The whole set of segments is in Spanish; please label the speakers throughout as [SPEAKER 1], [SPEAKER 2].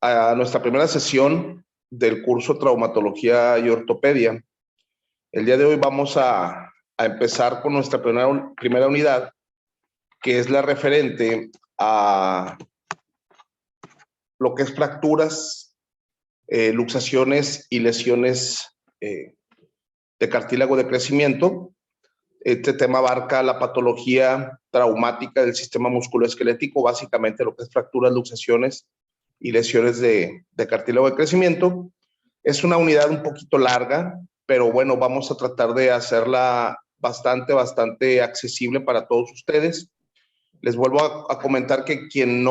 [SPEAKER 1] a nuestra primera sesión del curso Traumatología y Ortopedia. El día de hoy vamos a empezar con nuestra primera unidad, que es la referente a lo que es fracturas, luxaciones y lesiones de cartílago de crecimiento. Este tema abarca la patología traumática del sistema musculoesquelético, básicamente lo que es fracturas, luxaciones y lesiones de cartílago de crecimiento. Es una unidad un poquito larga, pero bueno, vamos a tratar de hacerla bastante accesible para todos ustedes. Les vuelvo a comentar que quien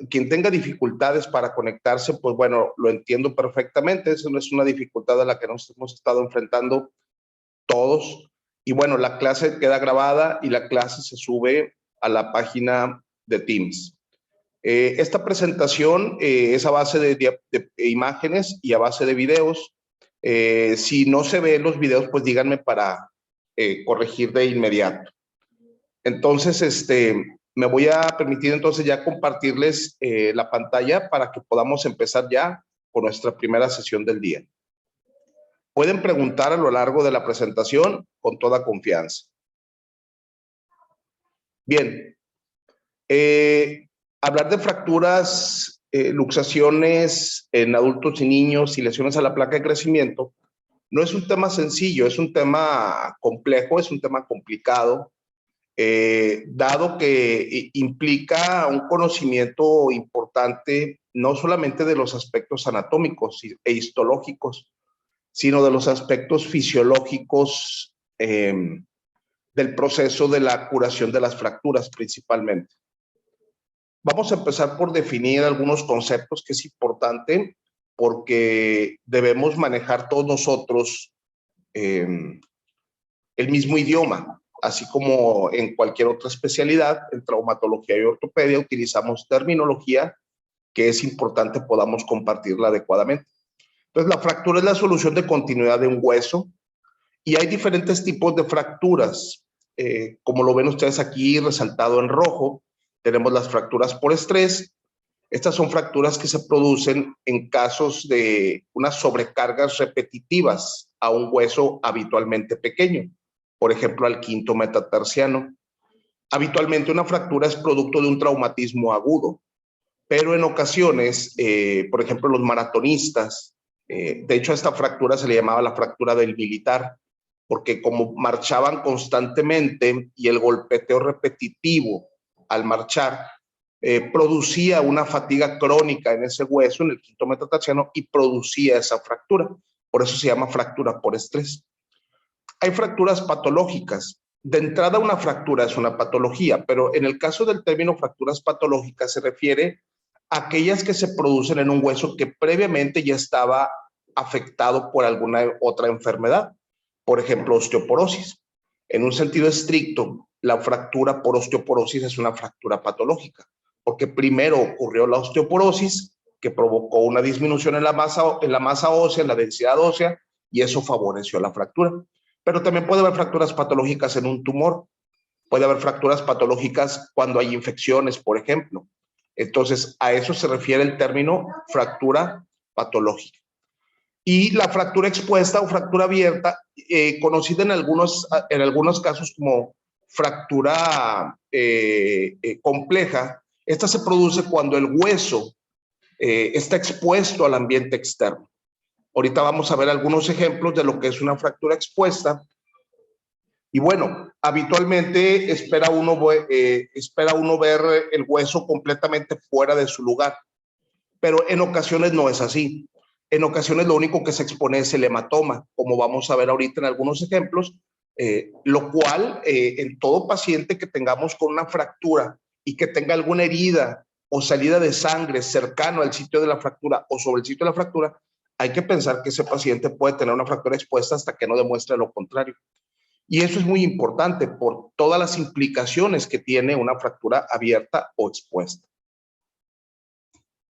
[SPEAKER 1] tenga dificultades para conectarse, pues bueno, lo entiendo perfectamente. Eso no es una dificultad a la que nos hemos estado enfrentando todos. Y bueno, la clase queda grabada y la clase se sube a la página de Teams. Esta presentación es a base de imágenes y a base de videos. Si no se ven los videos, pues díganme para corregir de inmediato. Entonces, me voy a permitir entonces ya compartirles la pantalla para que podamos empezar ya con nuestra primera sesión del día. Pueden preguntar a lo largo de la presentación con toda confianza. Bien, hablar de fracturas, luxaciones en adultos y niños y lesiones a la placa de crecimiento no es un tema sencillo, es un tema complejo, es un tema complicado, dado que implica un conocimiento importante no solamente de los aspectos anatómicos e histológicos, sino de los aspectos fisiológicos del proceso de la curación de las fracturas principalmente. Vamos a empezar por definir algunos conceptos que es importante porque debemos manejar todos nosotros el mismo idioma, así como en cualquier otra especialidad, en traumatología y ortopedia utilizamos terminología que es importante podamos compartirla adecuadamente. Entonces, la fractura es la solución de continuidad de un hueso y hay diferentes tipos de fracturas. Como lo ven ustedes aquí resaltado en rojo, tenemos las fracturas por estrés. Estas son fracturas que se producen en casos de unas sobrecargas repetitivas a un hueso habitualmente pequeño, por ejemplo, al quinto metatarsiano. Habitualmente una fractura es producto de un traumatismo agudo, pero en ocasiones, por ejemplo, los maratonistas, de hecho a esta fractura se le llamaba la fractura del militar, porque como marchaban constantemente y el golpeteo repetitivo al marchar producía una fatiga crónica en ese hueso, en el quinto metatarsiano, y producía esa fractura. Por eso se llama fractura por estrés. Hay fracturas patológicas. De entrada, una fractura es una patología, pero en el caso del término fracturas patológicas se refiere a aquellas que se producen en un hueso que previamente ya estaba afectado por alguna otra enfermedad. Por ejemplo, osteoporosis. En un sentido estricto, la fractura por osteoporosis es una fractura patológica, porque primero ocurrió la osteoporosis, que provocó una disminución en la masa ósea, en la densidad ósea, y eso favoreció la fractura. Pero también puede haber fracturas patológicas en un tumor. Puede haber fracturas patológicas cuando hay infecciones, por ejemplo. Entonces, a eso se refiere el término fractura patológica. Y la fractura expuesta o fractura abierta, conocida en algunos casos como fractura compleja, esta se produce cuando el hueso está expuesto al ambiente externo. Ahorita vamos a ver algunos ejemplos de lo que es una fractura expuesta. Y bueno, habitualmente espera uno ver el hueso completamente fuera de su lugar, pero en ocasiones no es así. En ocasiones lo único que se expone es el hematoma, como vamos a ver ahorita en algunos ejemplos, lo cual en todo paciente que tengamos con una fractura y que tenga alguna herida o salida de sangre cercano al sitio de la fractura o sobre el sitio de la fractura, hay que pensar que ese paciente puede tener una fractura expuesta hasta que no demuestre lo contrario. Y eso es muy importante por todas las implicaciones que tiene una fractura abierta o expuesta.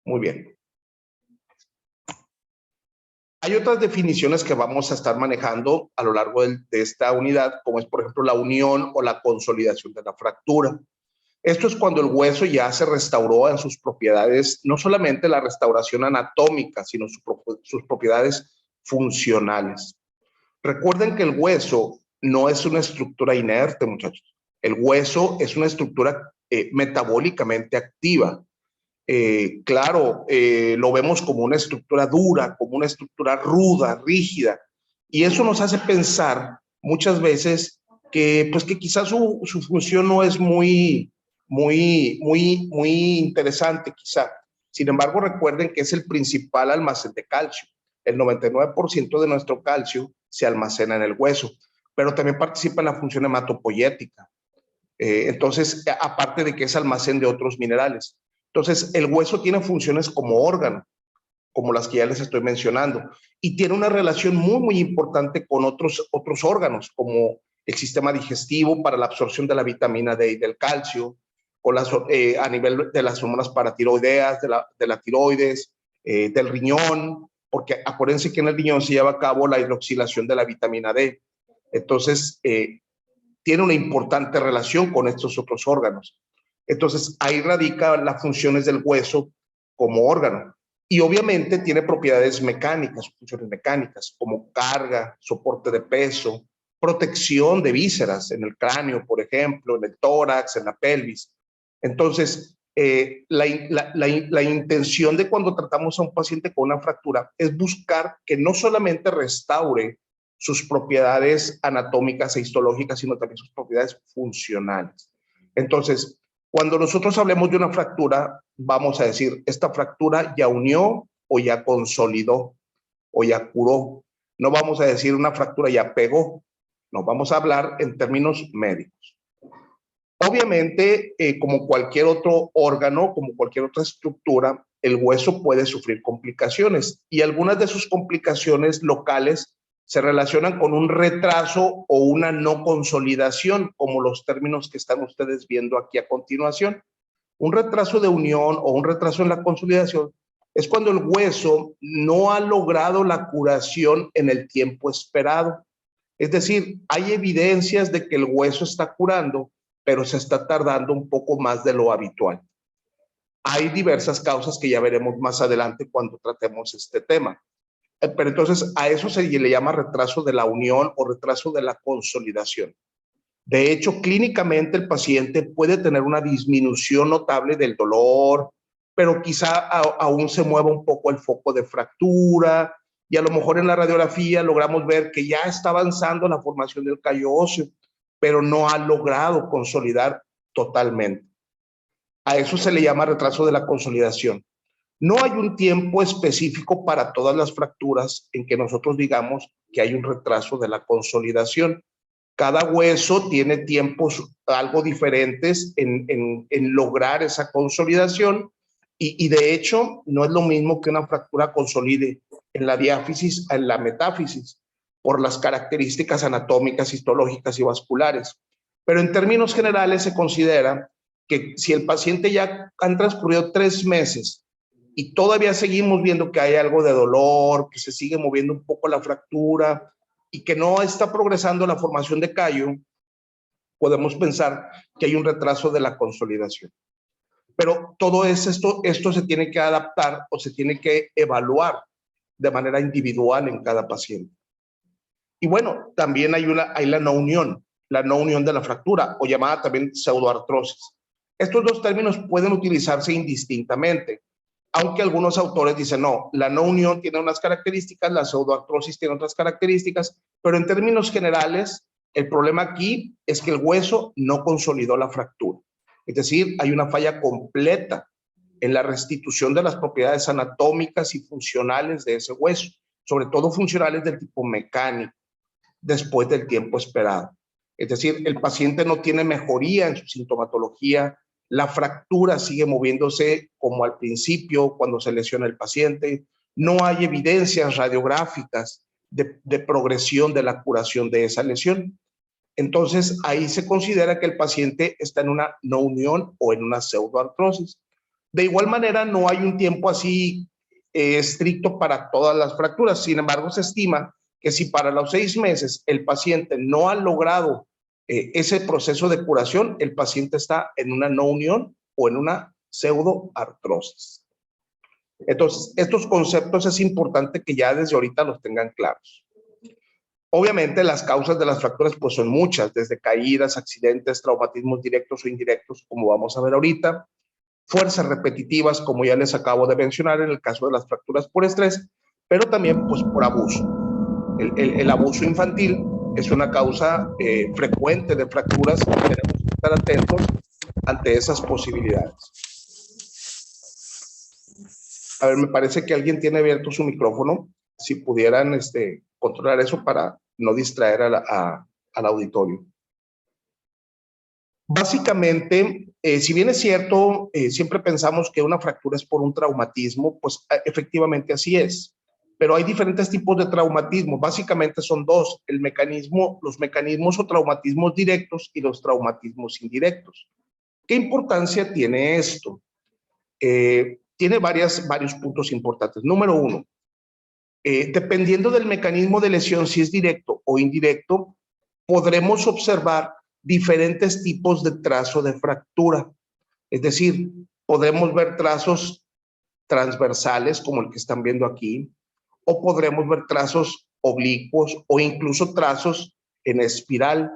[SPEAKER 1] Muy bien. Hay otras definiciones que vamos a estar manejando a lo largo de esta unidad, como es, por ejemplo, la unión o la consolidación de la fractura. Esto es cuando el hueso ya se restauró en sus propiedades, no solamente la restauración anatómica, sino sus propiedades funcionales. Recuerden que el hueso no es una estructura inerte, muchachos. El hueso es una estructura metabólicamente activa. Claro, lo vemos como una estructura dura, como una estructura ruda, rígida, y eso nos hace pensar muchas veces que, pues, que quizás su función no es muy interesante, quizá. Sin embargo, recuerden que es el principal almacén de calcio. El 99% de nuestro calcio se almacena en el hueso, pero también participa en la función hematopoyética. Entonces, aparte de que es almacén de otros minerales. Entonces, el hueso tiene funciones como órgano, como las que ya les estoy mencionando, y tiene una relación muy importante con otros órganos, como el sistema digestivo para la absorción de la vitamina D y del calcio, con a nivel de las hormonas paratiroideas, de la tiroides, del riñón, porque acuérdense que en el riñón se lleva a cabo la hidroxilación de la vitamina D. Entonces, tiene una importante relación con estos otros órganos. Entonces, ahí radican las funciones del hueso como órgano. Y obviamente tiene propiedades mecánicas, funciones mecánicas, como carga, soporte de peso, protección de vísceras en el cráneo, por ejemplo, en el tórax, en la pelvis. Entonces, la intención de cuando tratamos a un paciente con una fractura es buscar que no solamente restaure sus propiedades anatómicas e histológicas, sino también sus propiedades funcionales. Entonces, cuando nosotros hablemos de una fractura, vamos a decir, esta fractura ya unió o ya consolidó o ya curó. No vamos a decir una fractura ya pegó, no, vamos a hablar en términos médicos. Obviamente, como cualquier otro órgano, como cualquier otra estructura, el hueso puede sufrir complicaciones y algunas de sus complicaciones locales se relacionan con un retraso o una no consolidación, como los términos que están ustedes viendo aquí a continuación. Un retraso de unión o un retraso en la consolidación es cuando el hueso no ha logrado la curación en el tiempo esperado. Es decir, hay evidencias de que el hueso está curando, pero se está tardando un poco más de lo habitual. Hay diversas causas que ya veremos más adelante cuando tratemos este tema. Pero entonces a eso se le llama retraso de la unión o retraso de la consolidación. De hecho, clínicamente el paciente puede tener una disminución notable del dolor, pero quizá aún se mueva un poco el foco de fractura y a lo mejor en la radiografía logramos ver que ya está avanzando la formación del callo óseo, pero no ha logrado consolidar totalmente. A eso se le llama retraso de la consolidación. No hay un tiempo específico para todas las fracturas en que nosotros digamos que hay un retraso de la consolidación. Cada hueso tiene tiempos algo diferentes en lograr esa consolidación y de hecho no es lo mismo que una fractura consolide en la diáfisis a en la metáfisis por las características anatómicas, histológicas y vasculares. Pero en términos generales se considera que si el paciente ya han transcurrido 3 meses y todavía seguimos viendo que hay algo de dolor, que se sigue moviendo un poco la fractura y que no está progresando la formación de callo, podemos pensar que hay un retraso de la consolidación. Pero todo esto se tiene que adaptar o se tiene que evaluar de manera individual en cada paciente. Y bueno, también hay la no unión de la fractura o llamada también pseudoartrosis. Estos dos términos pueden utilizarse indistintamente, aunque algunos autores dicen, no, la no unión tiene unas características, la pseudoartrosis tiene otras características, pero en términos generales, el problema aquí es que el hueso no consolidó la fractura. Es decir, hay una falla completa en la restitución de las propiedades anatómicas y funcionales de ese hueso, sobre todo funcionales del tipo mecánico, después del tiempo esperado. Es decir, el paciente no tiene mejoría en su sintomatología, la fractura sigue moviéndose como al principio cuando se lesiona el paciente, no hay evidencias radiográficas de progresión de la curación de esa lesión. Entonces, ahí se considera que el paciente está en una no unión o en una pseudoartrosis. De igual manera, no hay un tiempo así estricto para todas las fracturas. Sin embargo, se estima que si para los 6 meses el paciente no ha logrado ese proceso de curación, el paciente está en una no unión o en una pseudoartrosis. Entonces, estos conceptos es importante que ya desde ahorita los tengan claros. Obviamente, las causas de las fracturas pues son muchas, desde caídas, accidentes, traumatismos directos o indirectos, como vamos a ver ahorita, fuerzas repetitivas, como ya les acabo de mencionar en el caso de las fracturas por estrés, pero también pues por abuso. El abuso infantil es una causa frecuente de fracturas y tenemos que estar atentos ante esas posibilidades. A ver, me parece que alguien tiene abierto su micrófono. Si pudieran controlar eso para no distraer al auditorio. Básicamente, si bien es cierto, siempre pensamos que una fractura es por un traumatismo, pues efectivamente así es. Pero hay diferentes tipos de traumatismo. Básicamente son dos, los mecanismos o traumatismos directos y los traumatismos indirectos. ¿Qué importancia tiene esto? Tiene varios puntos importantes. Número uno, dependiendo del mecanismo de lesión, si es directo o indirecto, podremos observar diferentes tipos de trazo de fractura. Es decir, podremos ver trazos transversales como el que están viendo aquí, o podremos ver trazos oblicuos o incluso trazos en espiral,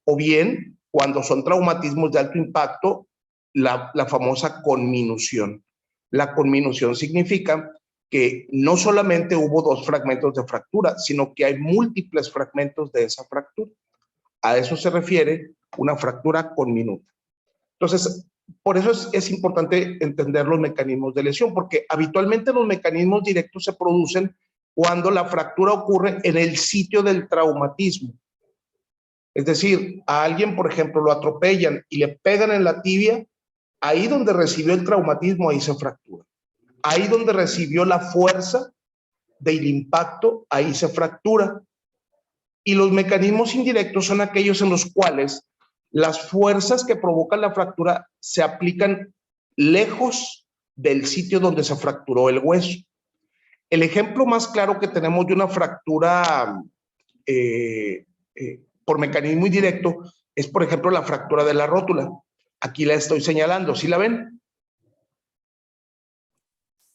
[SPEAKER 1] o bien, cuando son traumatismos de alto impacto, la famosa conminución. La conminución significa que no solamente hubo dos fragmentos de fractura, sino que hay múltiples fragmentos de esa fractura. A eso se refiere una fractura conminuta. Entonces, por eso es importante entender los mecanismos de lesión, porque habitualmente los mecanismos directos se producen cuando la fractura ocurre en el sitio del traumatismo. Es decir, a alguien, por ejemplo, lo atropellan y le pegan en la tibia, ahí donde recibió el traumatismo, ahí se fractura. Ahí donde recibió la fuerza del impacto, ahí se fractura. Y los mecanismos indirectos son aquellos en los cuales las fuerzas que provocan la fractura se aplican lejos del sitio donde se fracturó el hueso. El ejemplo más claro que tenemos de una fractura por mecanismo indirecto es, por ejemplo, la fractura de la rótula. Aquí la estoy señalando, ¿sí la ven?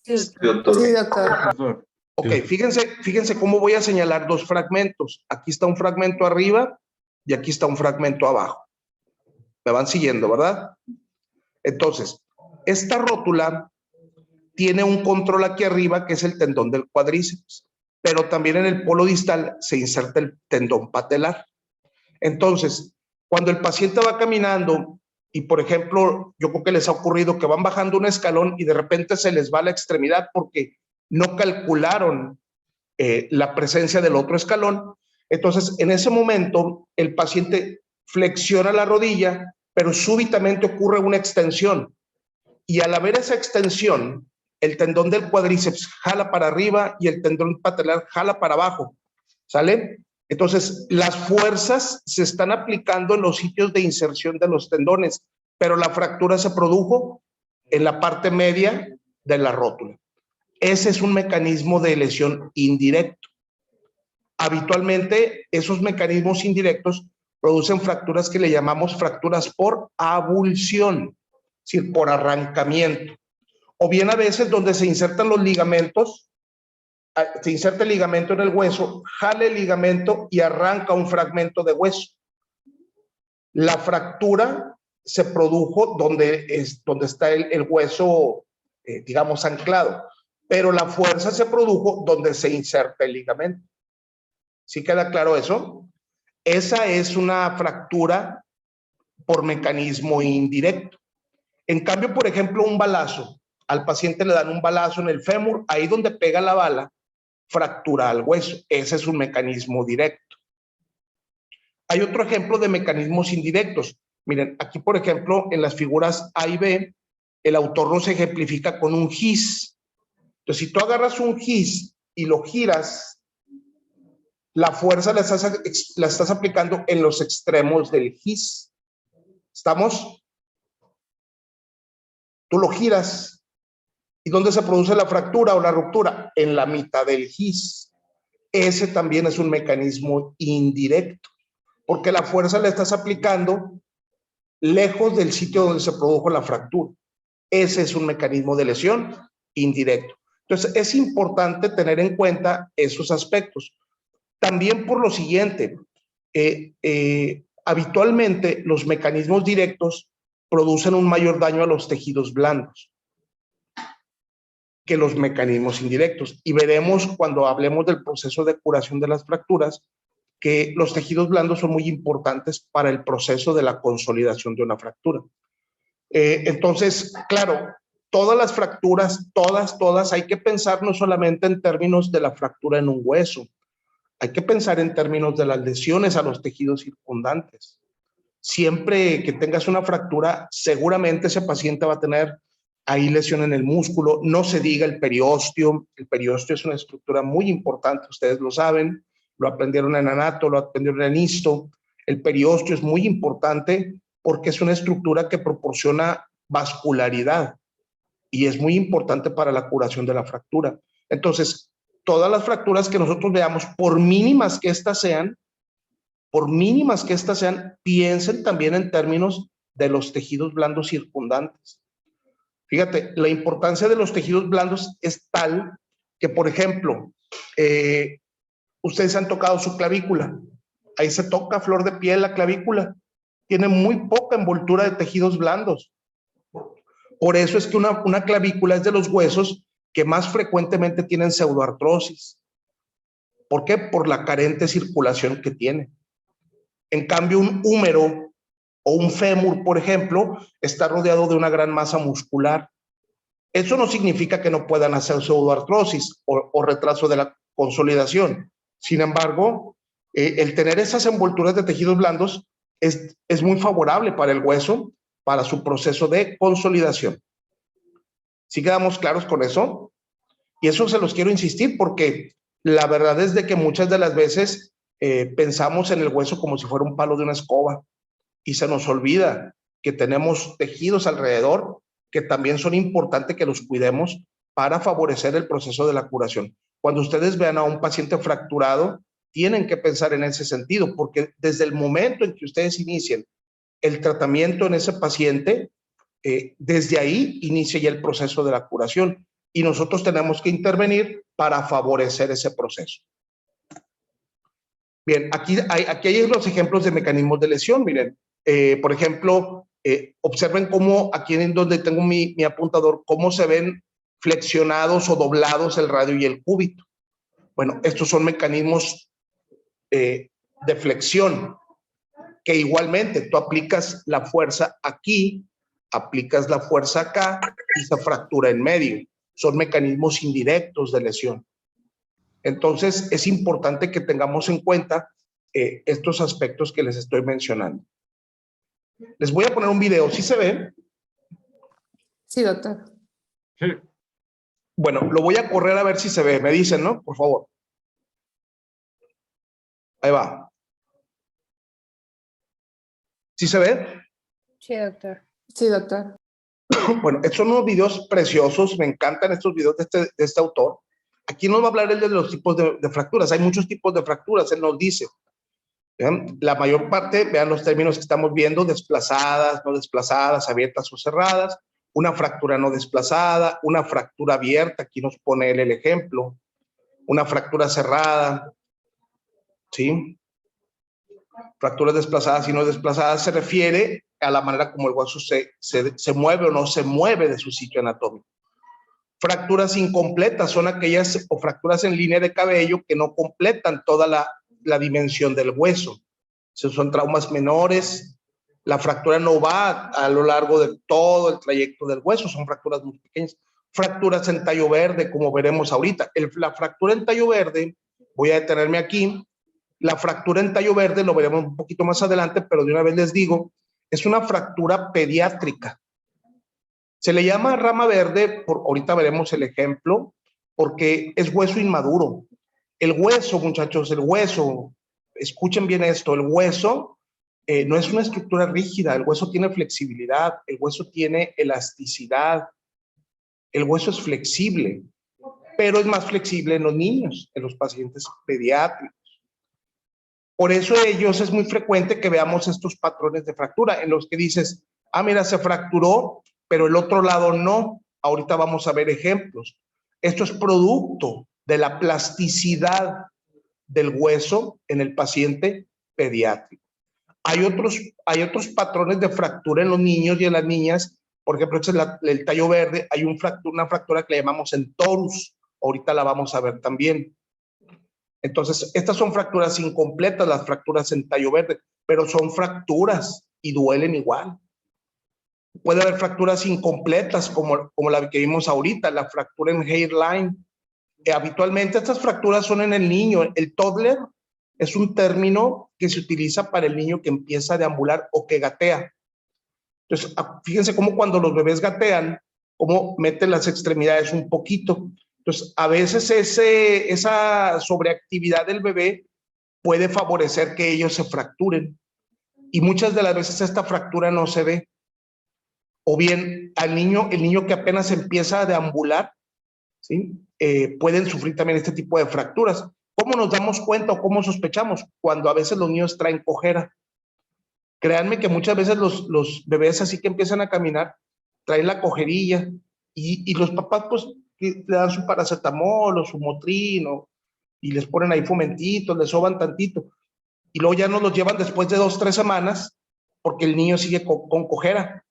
[SPEAKER 2] Sí, doctor. Sí, doctor.
[SPEAKER 1] Ok, fíjense cómo voy a señalar dos fragmentos. Aquí está un fragmento arriba y aquí está un fragmento abajo. Me van siguiendo, ¿verdad? Entonces, esta rótula tiene un control aquí arriba que es el tendón del cuádriceps, pero también en el polo distal se inserta el tendón patelar. Entonces, cuando el paciente va caminando y, por ejemplo, yo creo que les ha ocurrido que van bajando un escalón y de repente se les va la extremidad porque no calcularon la presencia del otro escalón. Entonces, en ese momento, el paciente flexiona la rodilla, pero súbitamente ocurre una extensión. Y al haber esa extensión, el tendón del cuádriceps jala para arriba y el tendón patelar jala para abajo. ¿Sale? Entonces, las fuerzas se están aplicando en los sitios de inserción de los tendones, pero la fractura se produjo en la parte media de la rótula. Ese es un mecanismo de lesión indirecto. Habitualmente, esos mecanismos indirectos producen fracturas que le llamamos fracturas por avulsión, es decir, por arrancamiento. O bien a veces donde se insertan los ligamentos, se inserta el ligamento en el hueso, jala el ligamento y arranca un fragmento de hueso. La fractura se produjo donde está el hueso, digamos, anclado, pero la fuerza se produjo donde se inserta el ligamento. ¿Sí queda claro eso? Esa es una fractura por mecanismo indirecto. En cambio, por ejemplo, un balazo. Al paciente le dan un balazo en el fémur, ahí donde pega la bala, fractura el hueso. Ese es un mecanismo directo. Hay otro ejemplo de mecanismos indirectos. Miren, aquí, por ejemplo, en las figuras A y B, el autor nos ejemplifica con un gis. Entonces, si tú agarras un gis y lo giras, la fuerza la estás aplicando en los extremos del gis. ¿Estamos? Tú lo giras. ¿Y dónde se produce la fractura o la ruptura? En la mitad del gis. Ese también es un mecanismo indirecto. porque la fuerza la estás aplicando lejos del sitio donde se produjo la fractura. Ese es un mecanismo de lesión indirecto. Entonces, es importante tener en cuenta esos aspectos. También por lo siguiente, habitualmente los mecanismos directos producen un mayor daño a los tejidos blandos que los mecanismos indirectos. Y veremos cuando hablemos del proceso de curación de las fracturas que los tejidos blandos son muy importantes para el proceso de la consolidación de una fractura. Entonces, claro, todas las fracturas, todas, hay que pensar no solamente en términos de la fractura en un hueso, hay que pensar en términos de las lesiones a los tejidos circundantes. Siempre que tengas una fractura, seguramente ese paciente va a tener ahí lesión en el músculo. No se diga el periósteo. El periósteo es una estructura muy importante, ustedes lo saben, lo aprendieron en anato, lo aprendieron en histo. El periósteo es muy importante porque es una estructura que proporciona vascularidad y es muy importante para la curación de la fractura. Entonces, todas las fracturas que nosotros veamos, por mínimas que éstas sean, piensen también en términos de los tejidos blandos circundantes. Fíjate, la importancia de los tejidos blandos es tal que, por ejemplo, ustedes han tocado su clavícula. Ahí se toca a flor de piel la clavícula. Tiene muy poca envoltura de tejidos blandos. Por eso es que una clavícula es de los huesos que más frecuentemente tienen pseudoartrosis. ¿Por qué? Por la carente circulación que tiene. En cambio, un húmero o un fémur, por ejemplo, está rodeado de una gran masa muscular. Eso no significa que no puedan hacer pseudoartrosis o retraso de la consolidación. Sin embargo, el tener esas envolturas de tejidos blandos es muy favorable para el hueso, para su proceso de consolidación. ¿Sí quedamos claros con eso? Y eso se los quiero insistir porque la verdad es de que muchas de las veces pensamos en el hueso como si fuera un palo de una escoba y se nos olvida que tenemos tejidos alrededor que también son importantes que los cuidemos para favorecer el proceso de la curación. Cuando ustedes vean a un paciente fracturado, tienen que pensar en ese sentido, porque desde el momento en que ustedes inicien el tratamiento en ese paciente, desde ahí inicia ya el proceso de la curación y nosotros tenemos que intervenir para favorecer ese proceso. Bien, aquí hay los ejemplos de mecanismos de lesión. Miren, por ejemplo, observen cómo aquí en donde tengo mi apuntador, cómo se ven flexionados o doblados el radio y el cúbito. Bueno, estos son mecanismos de flexión que igualmente tú aplicas la fuerza aquí, aplicas la fuerza acá y se fractura en medio. Son mecanismos indirectos de lesión. Entonces, es importante que tengamos en cuenta estos aspectos que les estoy mencionando. Les voy a poner un video. ¿Sí se ve?
[SPEAKER 2] Sí, doctor.
[SPEAKER 3] Sí.
[SPEAKER 1] Bueno, lo voy a correr a ver si se ve. Me dicen, ¿no? Por favor. Ahí va. ¿Sí se ve?
[SPEAKER 2] Sí, doctor. Sí, doctor.
[SPEAKER 1] Bueno, estos son unos videos preciosos. Me encantan estos videos de este autor. Aquí nos va a hablar él de los tipos de fracturas. Hay muchos tipos de fracturas. Él nos dice. ¿Vean? La mayor parte, vean los términos que estamos viendo, desplazadas, no desplazadas, abiertas o cerradas, una fractura no desplazada, una fractura abierta, aquí nos pone él el ejemplo, una fractura cerrada, ¿sí? Fracturas desplazadas y no desplazadas se refiere a la manera como el hueso se mueve o no se mueve de su sitio anatómico. Fracturas incompletas son aquellas o fracturas en línea de cabello que no completan toda la dimensión del hueso. Esos son traumas menores. La fractura no va a lo largo de todo el trayecto del hueso, son fracturas muy pequeñas. Fracturas en tallo verde, como veremos ahorita. La fractura en tallo verde, voy a detenerme aquí. La fractura en tallo verde lo veremos un poquito más adelante, pero de una vez les digo, es una fractura pediátrica. Se le llama rama verde, ahorita veremos el ejemplo, porque es hueso inmaduro. El hueso, muchachos, el hueso, escuchen bien esto, el hueso no es una estructura rígida, el hueso tiene flexibilidad, el hueso tiene elasticidad, el hueso es flexible, pero es más flexible en los niños, en los pacientes pediátricos. Por eso ellos es muy frecuente que veamos estos patrones de fractura en los que dices, ah, mira, se fracturó, pero el otro lado no. Ahorita vamos a ver ejemplos. Esto es producto de la plasticidad del hueso en el paciente pediátrico. Hay otros patrones de fractura en los niños y en las niñas. Por ejemplo, este es el tallo verde. Hay una fractura que le llamamos en torus. Ahorita la vamos a ver también. Entonces, estas son fracturas incompletas, las fracturas en tallo verde, pero son fracturas y duelen igual. Puede haber fracturas incompletas como la que vimos ahorita, la fractura en hairline. Habitualmente estas fracturas son en el niño. El toddler es un término que se utiliza para el niño que empieza a deambular o que gatea. Entonces, fíjense cómo cuando los bebés gatean, cómo meten las extremidades un poquito. Entonces, a veces esa sobreactividad del bebé puede favorecer que ellos se fracturen. Y muchas de las veces esta fractura no se ve. O bien, el niño que apenas empieza a deambular, ¿sí? Pueden sufrir también este tipo de fracturas. ¿Cómo nos damos cuenta o cómo sospechamos? Cuando a veces los niños traen cojera. Créanme que muchas veces los bebés así que empiezan a caminar, traen la cojerilla y los papás pues le dan su paracetamol o su motrino y les ponen ahí fomentitos, les soban tantito y luego ya nos los llevan después de 2 o 3 semanas porque el niño sigue con cojera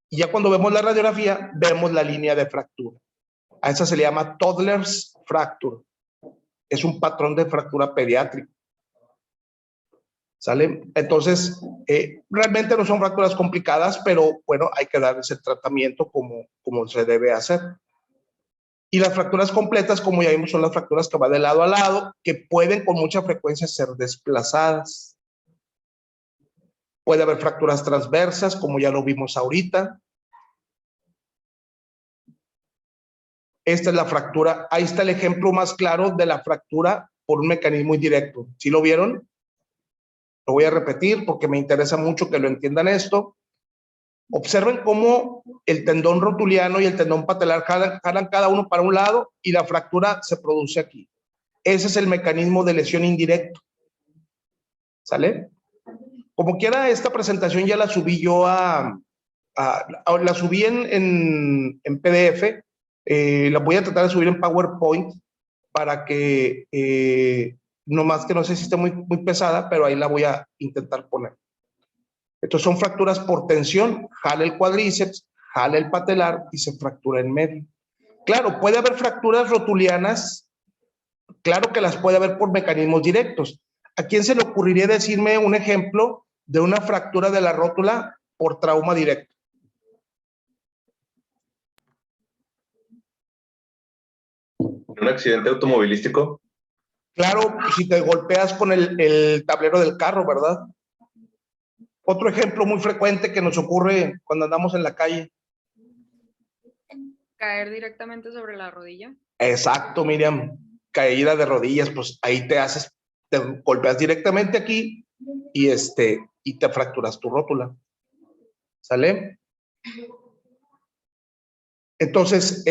[SPEAKER 1] y ya cuando vemos la radiografía vemos la línea de fractura. A esa se le llama toddler's fracture. Es un patrón de fractura pediátrica. ¿Sale? Entonces, realmente no son fracturas complicadas, pero bueno, hay que darles el tratamiento como se debe hacer. Y las fracturas completas, como ya vimos, son las fracturas que van de lado a lado, que pueden con mucha frecuencia ser desplazadas. Puede haber fracturas transversas, como ya lo vimos ahorita. Esta es la fractura. Ahí está el ejemplo más claro de la fractura por un mecanismo indirecto. ¿Sí lo vieron? Lo voy a repetir porque me interesa mucho que lo entiendan esto. Observen cómo el tendón rotuliano y el tendón patelar jalan cada uno para un lado y la fractura se produce aquí. Ese es el mecanismo de lesión indirecto. ¿Sale? Como quiera, esta presentación ya la subí yo la subí en PDF. La voy a tratar de subir en PowerPoint para que no más que no sé si esté muy pesada, pero ahí la voy a intentar poner. Estos son fracturas por tensión, jala el cuádriceps, jala el patelar y se fractura en medio. Claro, puede haber fracturas rotulianas, claro que las puede haber por mecanismos directos. ¿A quién se le ocurriría decirme un ejemplo de una fractura de la rótula por trauma directo?
[SPEAKER 3] ¿Un accidente automovilístico?
[SPEAKER 1] Claro, si te golpeas con el tablero del carro, ¿verdad? Otro ejemplo muy frecuente que nos ocurre cuando andamos en la calle.
[SPEAKER 2] Caer directamente sobre la rodilla.
[SPEAKER 1] Exacto, Miriam. Caída de rodillas, pues ahí te golpeas directamente aquí y te fracturas tu rótula. ¿Sale? Entonces,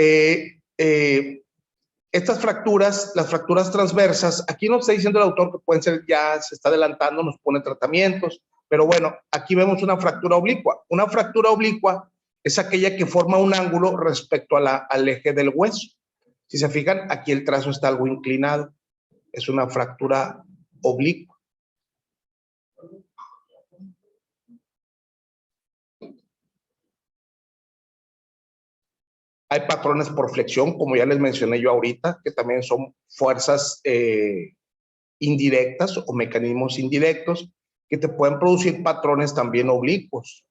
[SPEAKER 1] estas fracturas, las fracturas transversas, aquí nos está diciendo el autor que pueden ser, ya se está adelantando, nos pone tratamientos, pero bueno, aquí vemos una fractura oblicua. Una fractura oblicua es aquella que forma un ángulo respecto al eje del hueso. Si se fijan, aquí el trazo está algo inclinado. Es una fractura oblicua. Hay patrones por flexión, como ya les mencioné yo ahorita, que también son fuerzas indirectas o mecanismos indirectos que te pueden producir patrones también oblicuos.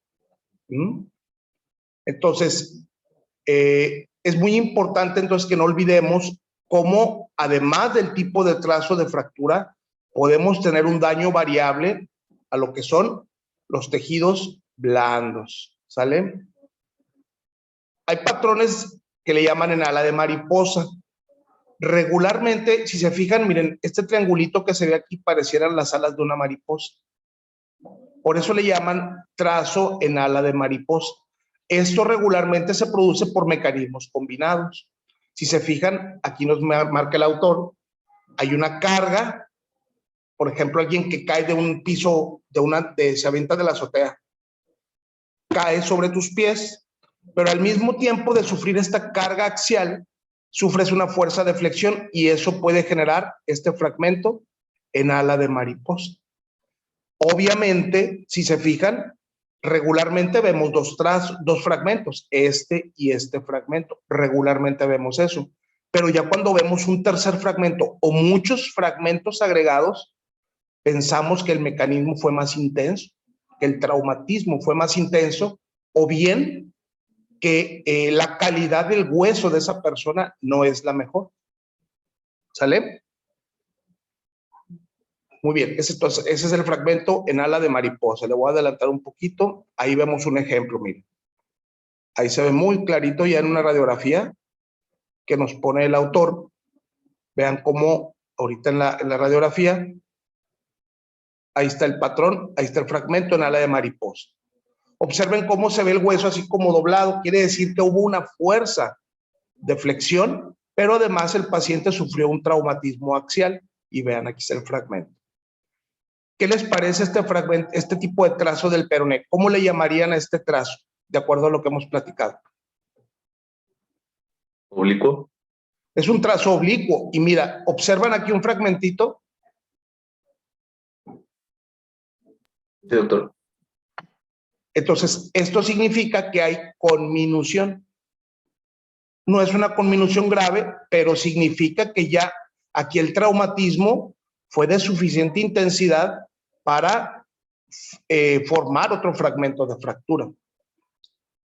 [SPEAKER 1] Entonces, es muy importante entonces que no olvidemos cómo, además del tipo de trazo de fractura, podemos tener un daño variable a lo que son los tejidos blandos. ¿Sale? Hay patrones que le llaman en ala de mariposa. Regularmente, si se fijan, miren, este triangulito que se ve aquí parecieran las alas de una mariposa. Por eso le llaman trazo en ala de mariposa. Esto regularmente se produce por mecanismos combinados. Si se fijan, aquí nos marca el autor, hay una carga por ejemplo, alguien que cae de un piso, se avienta de la azotea, cae sobre tus pies, pero al mismo tiempo de sufrir esta carga axial, sufres una fuerza de flexión y eso puede generar este fragmento en ala de mariposa. Obviamente, si se fijan, regularmente vemos dos fragmentos, este y este fragmento. Regularmente vemos eso. Pero ya cuando vemos un tercer fragmento o muchos fragmentos agregados, pensamos que el mecanismo fue más intenso, que el traumatismo fue más intenso, o bien que la calidad del hueso de esa persona no es la mejor. ¿Sale? Muy bien, ese es el fragmento en ala de mariposa. Le voy a adelantar un poquito. Ahí vemos un ejemplo, miren. Ahí se ve muy clarito ya en una radiografía que nos pone el autor. Vean cómo ahorita en la radiografía, ahí está el patrón, ahí está el fragmento en ala de mariposa. Observen cómo se ve el hueso así como doblado. Quiere decir que hubo una fuerza de flexión, pero además el paciente sufrió un traumatismo axial. Y vean, aquí está el fragmento. ¿Qué les parece este fragmento, este tipo de trazo del peroné? ¿Cómo le llamarían a este trazo, de acuerdo a lo que hemos platicado?
[SPEAKER 3] Oblicuo.
[SPEAKER 1] Es un trazo oblicuo. Y mira, observan aquí un fragmentito.
[SPEAKER 3] Sí, doctor.
[SPEAKER 1] Entonces, esto significa que hay conminución. No es una conminución grave, pero significa que ya aquí el traumatismo fue de suficiente intensidad para formar otro fragmento de fractura.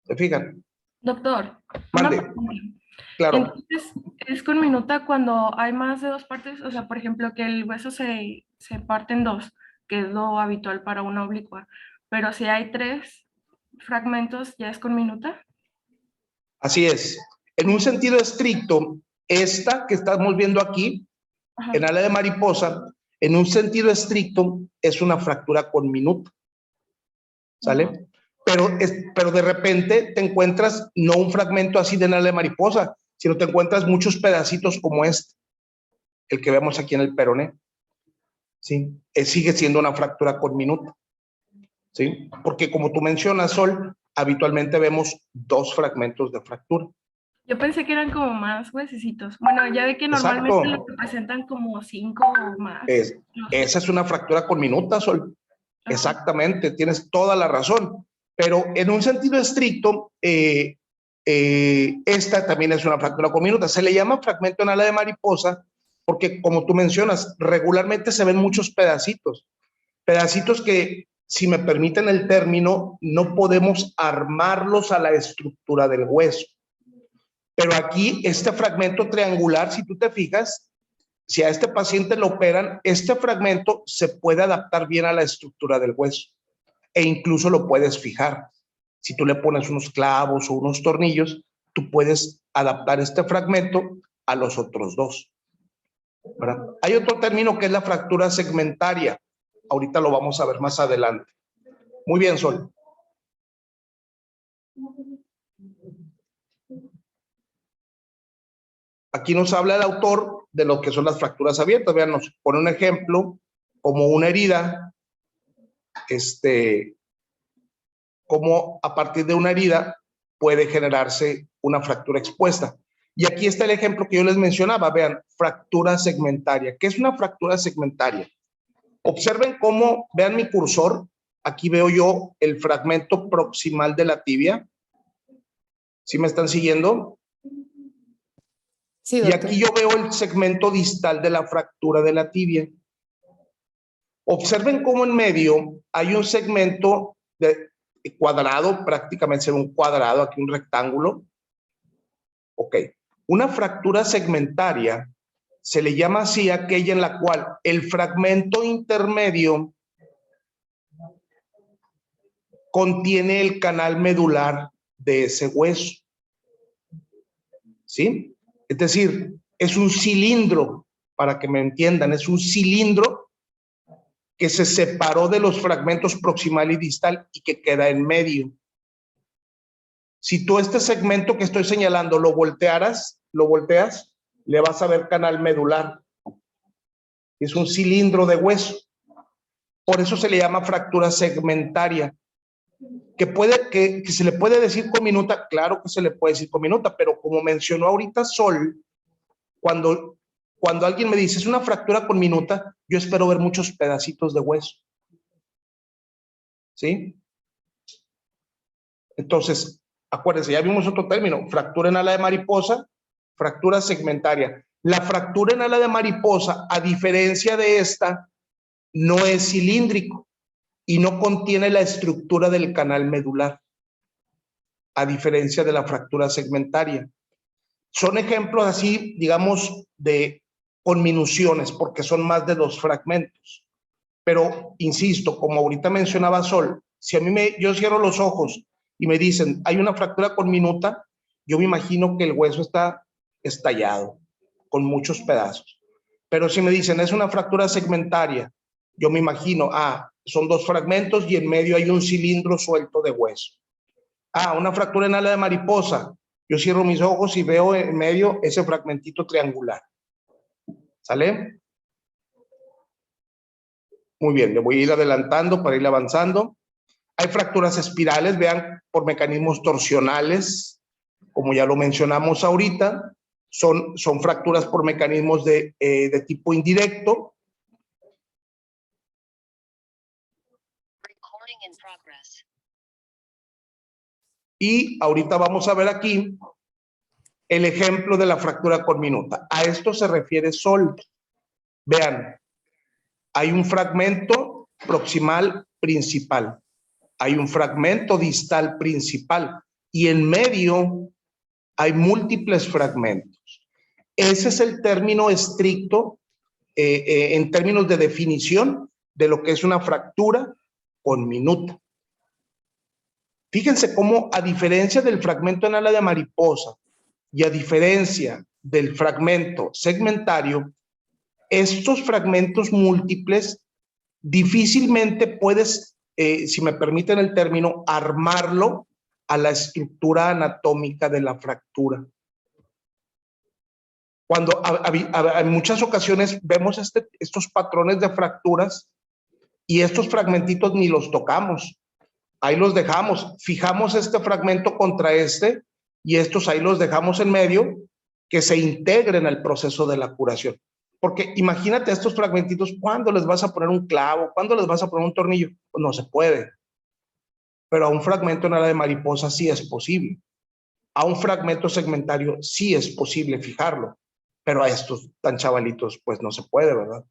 [SPEAKER 1] ¿Se fijan?
[SPEAKER 4] Doctor,
[SPEAKER 1] Mande.
[SPEAKER 4] una pregunta.
[SPEAKER 1] Claro.
[SPEAKER 4] Entonces, ¿es conminuta cuando hay más de dos partes? O sea, por ejemplo, que el hueso se parte en dos, que es lo habitual para una oblicua. Pero si hay tres fragmentos, ¿ya es conminuta?
[SPEAKER 1] Así es. En un sentido estricto, esta que estamos viendo aquí,
[SPEAKER 4] Ajá.
[SPEAKER 1] en ala de mariposa, en un sentido estricto, es una fractura conminuta. ¿Sale?
[SPEAKER 4] Ajá.
[SPEAKER 1] Pero de repente te encuentras no un fragmento así de ala de mariposa, sino te encuentras muchos pedacitos como este, el que vemos aquí en el peroné. ¿Sí? Sigue siendo una fractura conminuta. ¿Sí? Porque como tú mencionas, Sol, habitualmente vemos dos fragmentos de fractura.
[SPEAKER 4] Yo pensé que eran como más huesecitos. Bueno, ya ve que normalmente
[SPEAKER 1] Exacto.
[SPEAKER 4] los representan como 5 o más.
[SPEAKER 1] Esa es una fractura conminuta, Sol.
[SPEAKER 4] Ajá.
[SPEAKER 1] Exactamente, tienes toda la razón. Pero en un sentido estricto, esta también es una fractura conminuta. Se le llama fragmento en ala de mariposa porque, como tú mencionas, regularmente se ven muchos pedacitos. Pedacitos que, si me permiten el término, no podemos armarlos a la estructura del hueso. Pero aquí, este fragmento triangular, si tú te fijas, si a este paciente lo operan, este fragmento se puede adaptar bien a la estructura del hueso e incluso lo puedes fijar. Si tú le pones unos clavos o unos tornillos, tú puedes adaptar este fragmento a los otros dos, ¿verdad? Hay otro término que es la fractura segmentaria. Ahorita lo vamos a ver más adelante. Muy bien, Sol. Aquí nos habla el autor de lo que son las fracturas abiertas. Vean, nos pone un ejemplo como una herida, como a partir de una herida puede generarse una fractura expuesta. Y aquí está el ejemplo que yo les mencionaba. Vean, fractura segmentaria. ¿Qué es una fractura segmentaria? Observen cómo, vean mi cursor, aquí veo yo el fragmento proximal de la tibia. ¿Sí me están siguiendo?
[SPEAKER 5] Sí,
[SPEAKER 1] y
[SPEAKER 5] doctor.
[SPEAKER 1] aquí yo veo el segmento distal de la fractura de la tibia. Observen cómo en medio hay un segmento cuadrado, prácticamente será un cuadrado, aquí un rectángulo. Ok. Una fractura segmentaria se le llama así aquella en la cual el fragmento intermedio contiene el canal medular de ese hueso. ¿Sí? Es decir, es un cilindro, para que me entiendan, es un cilindro que se separó de los fragmentos proximal y distal y que queda en medio. Si tú este segmento que estoy señalando lo volteas, le vas a ver canal medular. Es un cilindro de hueso. Por eso se le llama fractura segmentaria. Que se le puede decir con minuta, claro que se le puede decir con minuta, pero como mencionó ahorita Sol, cuando alguien me dice es una fractura con minuta, yo espero ver muchos pedacitos de hueso. ¿Sí? Entonces, acuérdense, ya vimos otro término, fractura en ala de mariposa, fractura segmentaria. La fractura en ala de mariposa, a diferencia de esta, no es cilíndrico y no contiene la estructura del canal medular, a diferencia de la fractura segmentaria. Son ejemplos así, digamos, de conminuciones, porque son más de 2 fragmentos. Pero, insisto, como ahorita mencionaba Sol, si a mí yo cierro los ojos y me dicen, hay una fractura conminuta, yo me imagino que el hueso está estallado, con muchos pedazos. Pero si me dicen, es una fractura segmentaria, yo me imagino, son 2 fragmentos y en medio hay un cilindro suelto de hueso. Una fractura en ala de mariposa. Yo cierro mis ojos y veo en medio ese fragmentito triangular. ¿Sale? Muy bien, le voy a ir adelantando para ir avanzando. Hay fracturas espirales, vean, por mecanismos torsionales, como ya lo mencionamos ahorita. Son fracturas por mecanismos de tipo indirecto. Y ahorita vamos a ver aquí el ejemplo de la fractura conminuta. A esto se refiere Sol. Vean, hay un fragmento proximal principal, hay un fragmento distal principal y en medio hay múltiples fragmentos. Ese es el término estricto en términos de definición de lo que es una fractura conminuta. Fíjense cómo, a diferencia del fragmento en ala de mariposa y a diferencia del fragmento segmentario, estos fragmentos múltiples difícilmente puedes, si me permiten el término, armarlo a la estructura anatómica de la fractura. Cuando en muchas ocasiones vemos estos patrones de fracturas y estos fragmentitos ni los tocamos. Ahí los dejamos, fijamos este fragmento contra este y estos ahí los dejamos en medio que se integren al proceso de la curación. Porque imagínate estos fragmentitos, ¿cuándo les vas a poner un clavo? ¿Cuándo les vas a poner un tornillo? Pues no se puede. Pero a un fragmento en ala de mariposa sí es posible. A un fragmento segmentario sí es posible fijarlo. Pero a estos tan chavalitos pues no se puede, ¿verdad?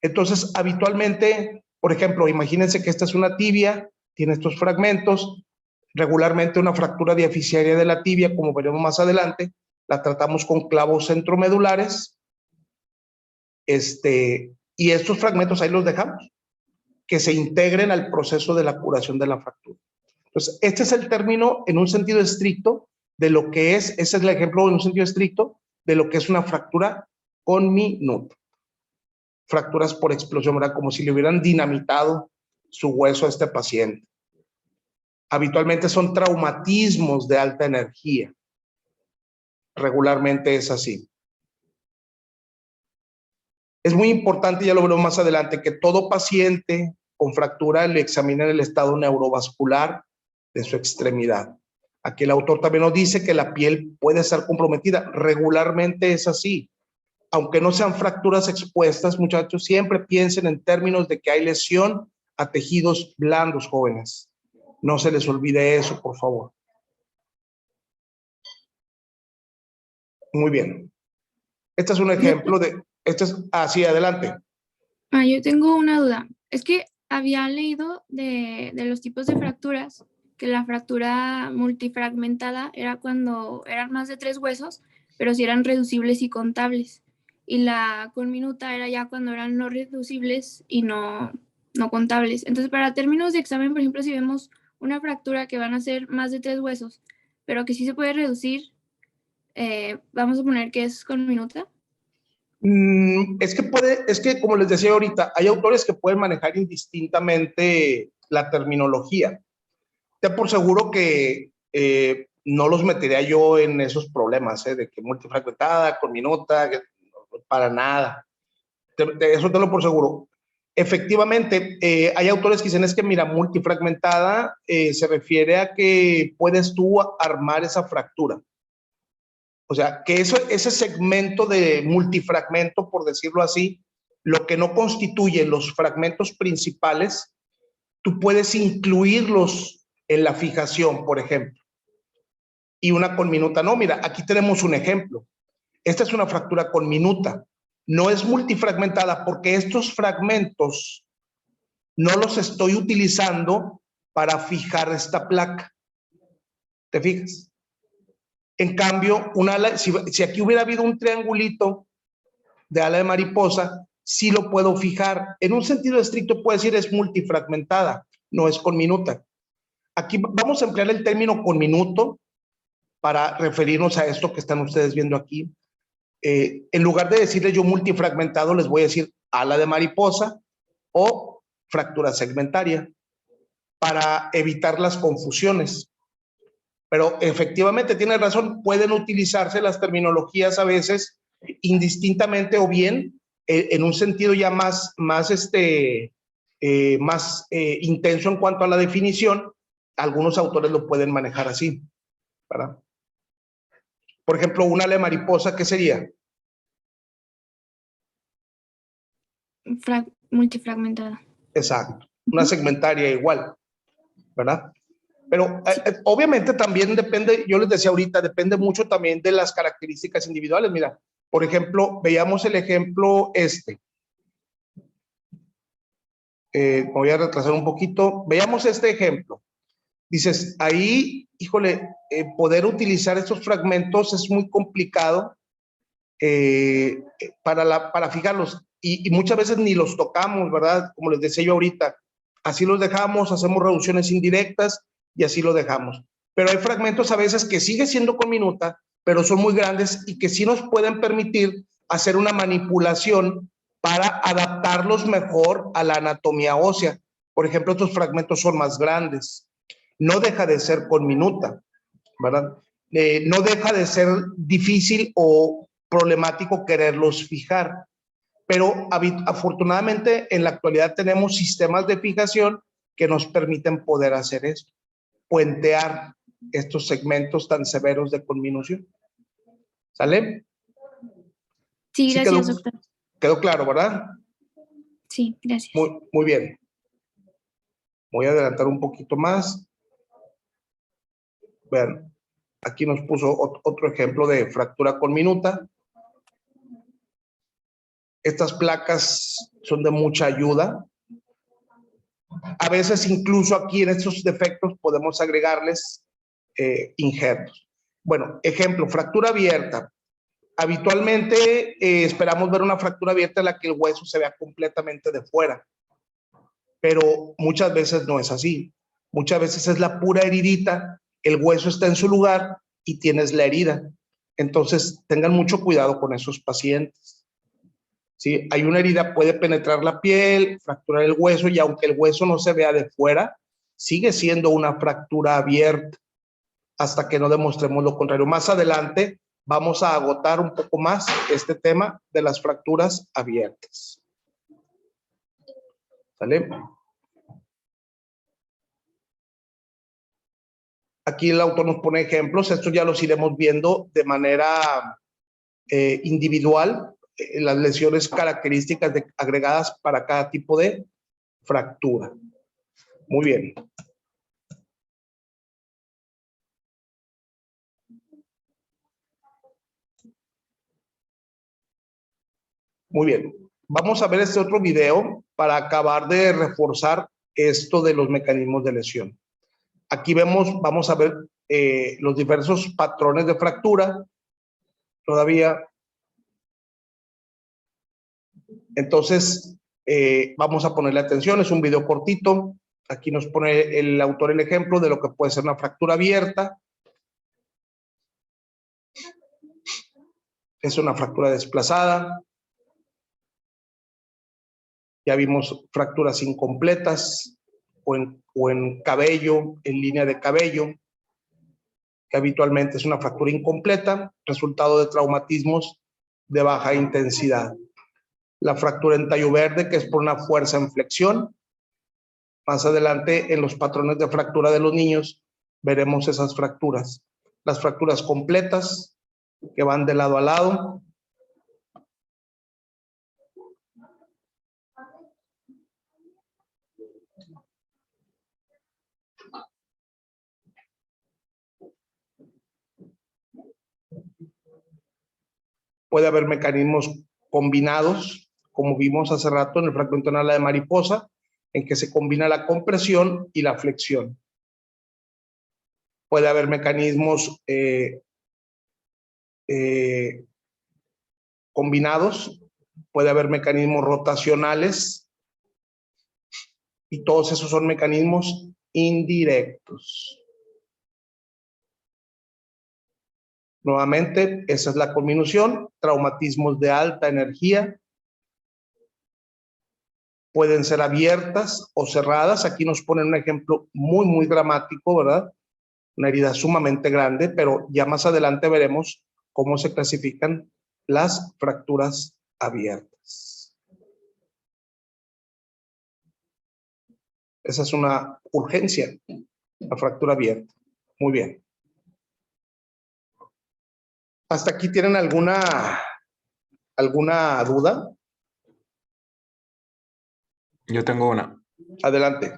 [SPEAKER 1] Entonces, habitualmente, por ejemplo, imagínense que esta es una tibia, tiene estos fragmentos, regularmente una fractura diaficiaria de la tibia, como veremos más adelante, la tratamos con clavos centromedulares, y estos fragmentos ahí los dejamos, que se integren al proceso de la curación de la fractura. Entonces, este es el término en un sentido estricto de lo que es, ese es el ejemplo en un sentido estricto de lo que es una fractura conminuta. Fracturas por explosión, ¿verdad? Como si le hubieran dinamitado su hueso a este paciente. Habitualmente son traumatismos de alta energía. Regularmente es así. Es muy importante, ya lo veremos más adelante, que todo paciente con fractura le examinen el estado neurovascular de su extremidad. Aquí el autor también nos dice que la piel puede estar comprometida. Regularmente es así. Aunque no sean fracturas expuestas, muchachos, siempre piensen en términos de que hay lesión a tejidos blandos, jóvenes. No se les olvide eso, por favor. Muy bien. Este es un ejemplo de... sí, adelante.
[SPEAKER 6] Yo tengo una duda. Es que había leído de los tipos de fracturas, que la fractura multifragmentada era cuando eran más de 3 huesos, pero sí eran reducibles y contables. Y la conminuta era ya cuando eran no reducibles y no contables. Entonces, para términos de examen, por ejemplo, si vemos una fractura que van a ser más de 3 huesos, pero que sí se puede reducir, vamos a poner que es conminuta.
[SPEAKER 1] Es que como les decía ahorita, hay autores que pueden manejar indistintamente la terminología. Te por seguro que no los metería yo en esos problemas, de que multifragmentada, conminuta, para nada. Eso te lo por seguro. Efectivamente, hay autores que dicen es que, mira, multifragmentada se refiere a que puedes tú armar esa fractura. O sea, que ese segmento de multifragmento, por decirlo así, lo que no constituye los fragmentos principales, tú puedes incluirlos en la fijación, por ejemplo. Y una conminuta no. Mira, aquí tenemos un ejemplo. Esta es una fractura conminuta. No es multifragmentada porque estos fragmentos no los estoy utilizando para fijar esta placa. ¿Te fijas? En cambio, si aquí hubiera habido un triangulito de ala de mariposa, sí lo puedo fijar. En un sentido estricto puedo decir es multifragmentada, no es conminuta. Aquí vamos a emplear el término conminuto para referirnos a esto que están ustedes viendo aquí. En lugar de decirles yo multifragmentado, les voy a decir ala de mariposa o fractura segmentaria para evitar las confusiones. Pero efectivamente tiene razón, pueden utilizarse las terminologías a veces indistintamente o bien en un sentido ya más intenso en cuanto a la definición. Algunos autores lo pueden manejar así, ¿verdad? Por ejemplo, una ala de mariposa, ¿qué sería?
[SPEAKER 6] Multifragmentada.
[SPEAKER 1] Exacto. Una segmentaria igual, ¿verdad? Pero obviamente también depende, yo les decía ahorita, depende mucho también de las características individuales. Mira, por ejemplo, veíamos el ejemplo me voy a retrasar un poquito. Veamos este ejemplo. Dices, ahí, híjole, poder utilizar estos fragmentos es muy complicado para fijarlos. Y muchas veces ni los tocamos, ¿verdad? Como les decía yo ahorita, así los dejamos, hacemos reducciones indirectas y así lo dejamos. Pero hay fragmentos a veces que sigue siendo conminuta, pero son muy grandes y que sí nos pueden permitir hacer una manipulación para adaptarlos mejor a la anatomía ósea. Por ejemplo, estos fragmentos son más grandes. No deja de ser conminuta, ¿verdad? No deja de ser difícil o problemático quererlos fijar. Pero afortunadamente en la actualidad tenemos sistemas de fijación que nos permiten poder hacer esto, puentear estos segmentos tan severos de conminución. ¿Sale?
[SPEAKER 6] Sí, gracias, doctor.
[SPEAKER 1] Quedó claro, ¿verdad?
[SPEAKER 6] Sí, gracias.
[SPEAKER 1] Muy bien. Voy a adelantar un poquito más. Vean, aquí nos puso otro ejemplo de fractura conminuta. Estas placas son de mucha ayuda. A veces incluso aquí en estos defectos podemos agregarles injertos. Bueno, ejemplo, fractura abierta. Habitualmente esperamos ver una fractura abierta en la que el hueso se vea completamente de fuera, pero muchas veces no es así. Muchas veces es la pura heridita, el hueso está en su lugar y tienes la herida. Entonces tengan mucho cuidado con esos pacientes. ¿Sí? Hay una herida, puede penetrar la piel, fracturar el hueso, y aunque el hueso no se vea de fuera, sigue siendo una fractura abierta hasta que no demostremos lo contrario. Más adelante vamos a agotar un poco más este tema de las fracturas abiertas. ¿Sale? Aquí el autor nos pone ejemplos, estos ya los iremos viendo de manera individual, las lesiones características agregadas para cada tipo de fractura. Muy bien. Muy bien. Vamos a ver este otro video para acabar de reforzar esto de los mecanismos de lesión. Aquí vamos a ver los diversos patrones de fractura. Todavía. Entonces, vamos a ponerle atención, es un video cortito. Aquí nos pone el autor el ejemplo de lo que puede ser una fractura abierta. Es una fractura desplazada. Ya vimos fracturas incompletas o en cabello, en línea de cabello, que habitualmente es una fractura incompleta, resultado de traumatismos de baja intensidad. la fractura en tallo verde, que es por una fuerza en flexión. Más adelante, en los patrones de fractura de los niños, veremos esas fracturas. Las fracturas completas, que van de lado a lado. Puede haber mecanismos combinados, como vimos hace rato en el fragmento en ala de mariposa, en que se combina la compresión y la flexión. Puede haber mecanismos combinados, puede haber mecanismos rotacionales, y todos esos son mecanismos indirectos. Nuevamente, esa es la conminución. Traumatismos de alta energía pueden ser abiertas o cerradas. Aquí nos ponen un ejemplo muy dramático, ¿verdad? Una herida sumamente grande, pero ya más adelante veremos cómo se clasifican las fracturas abiertas. Esa es una urgencia, la fractura abierta. Muy bien. ¿Hasta aquí tienen alguna duda?
[SPEAKER 7] Yo tengo una.
[SPEAKER 1] Adelante.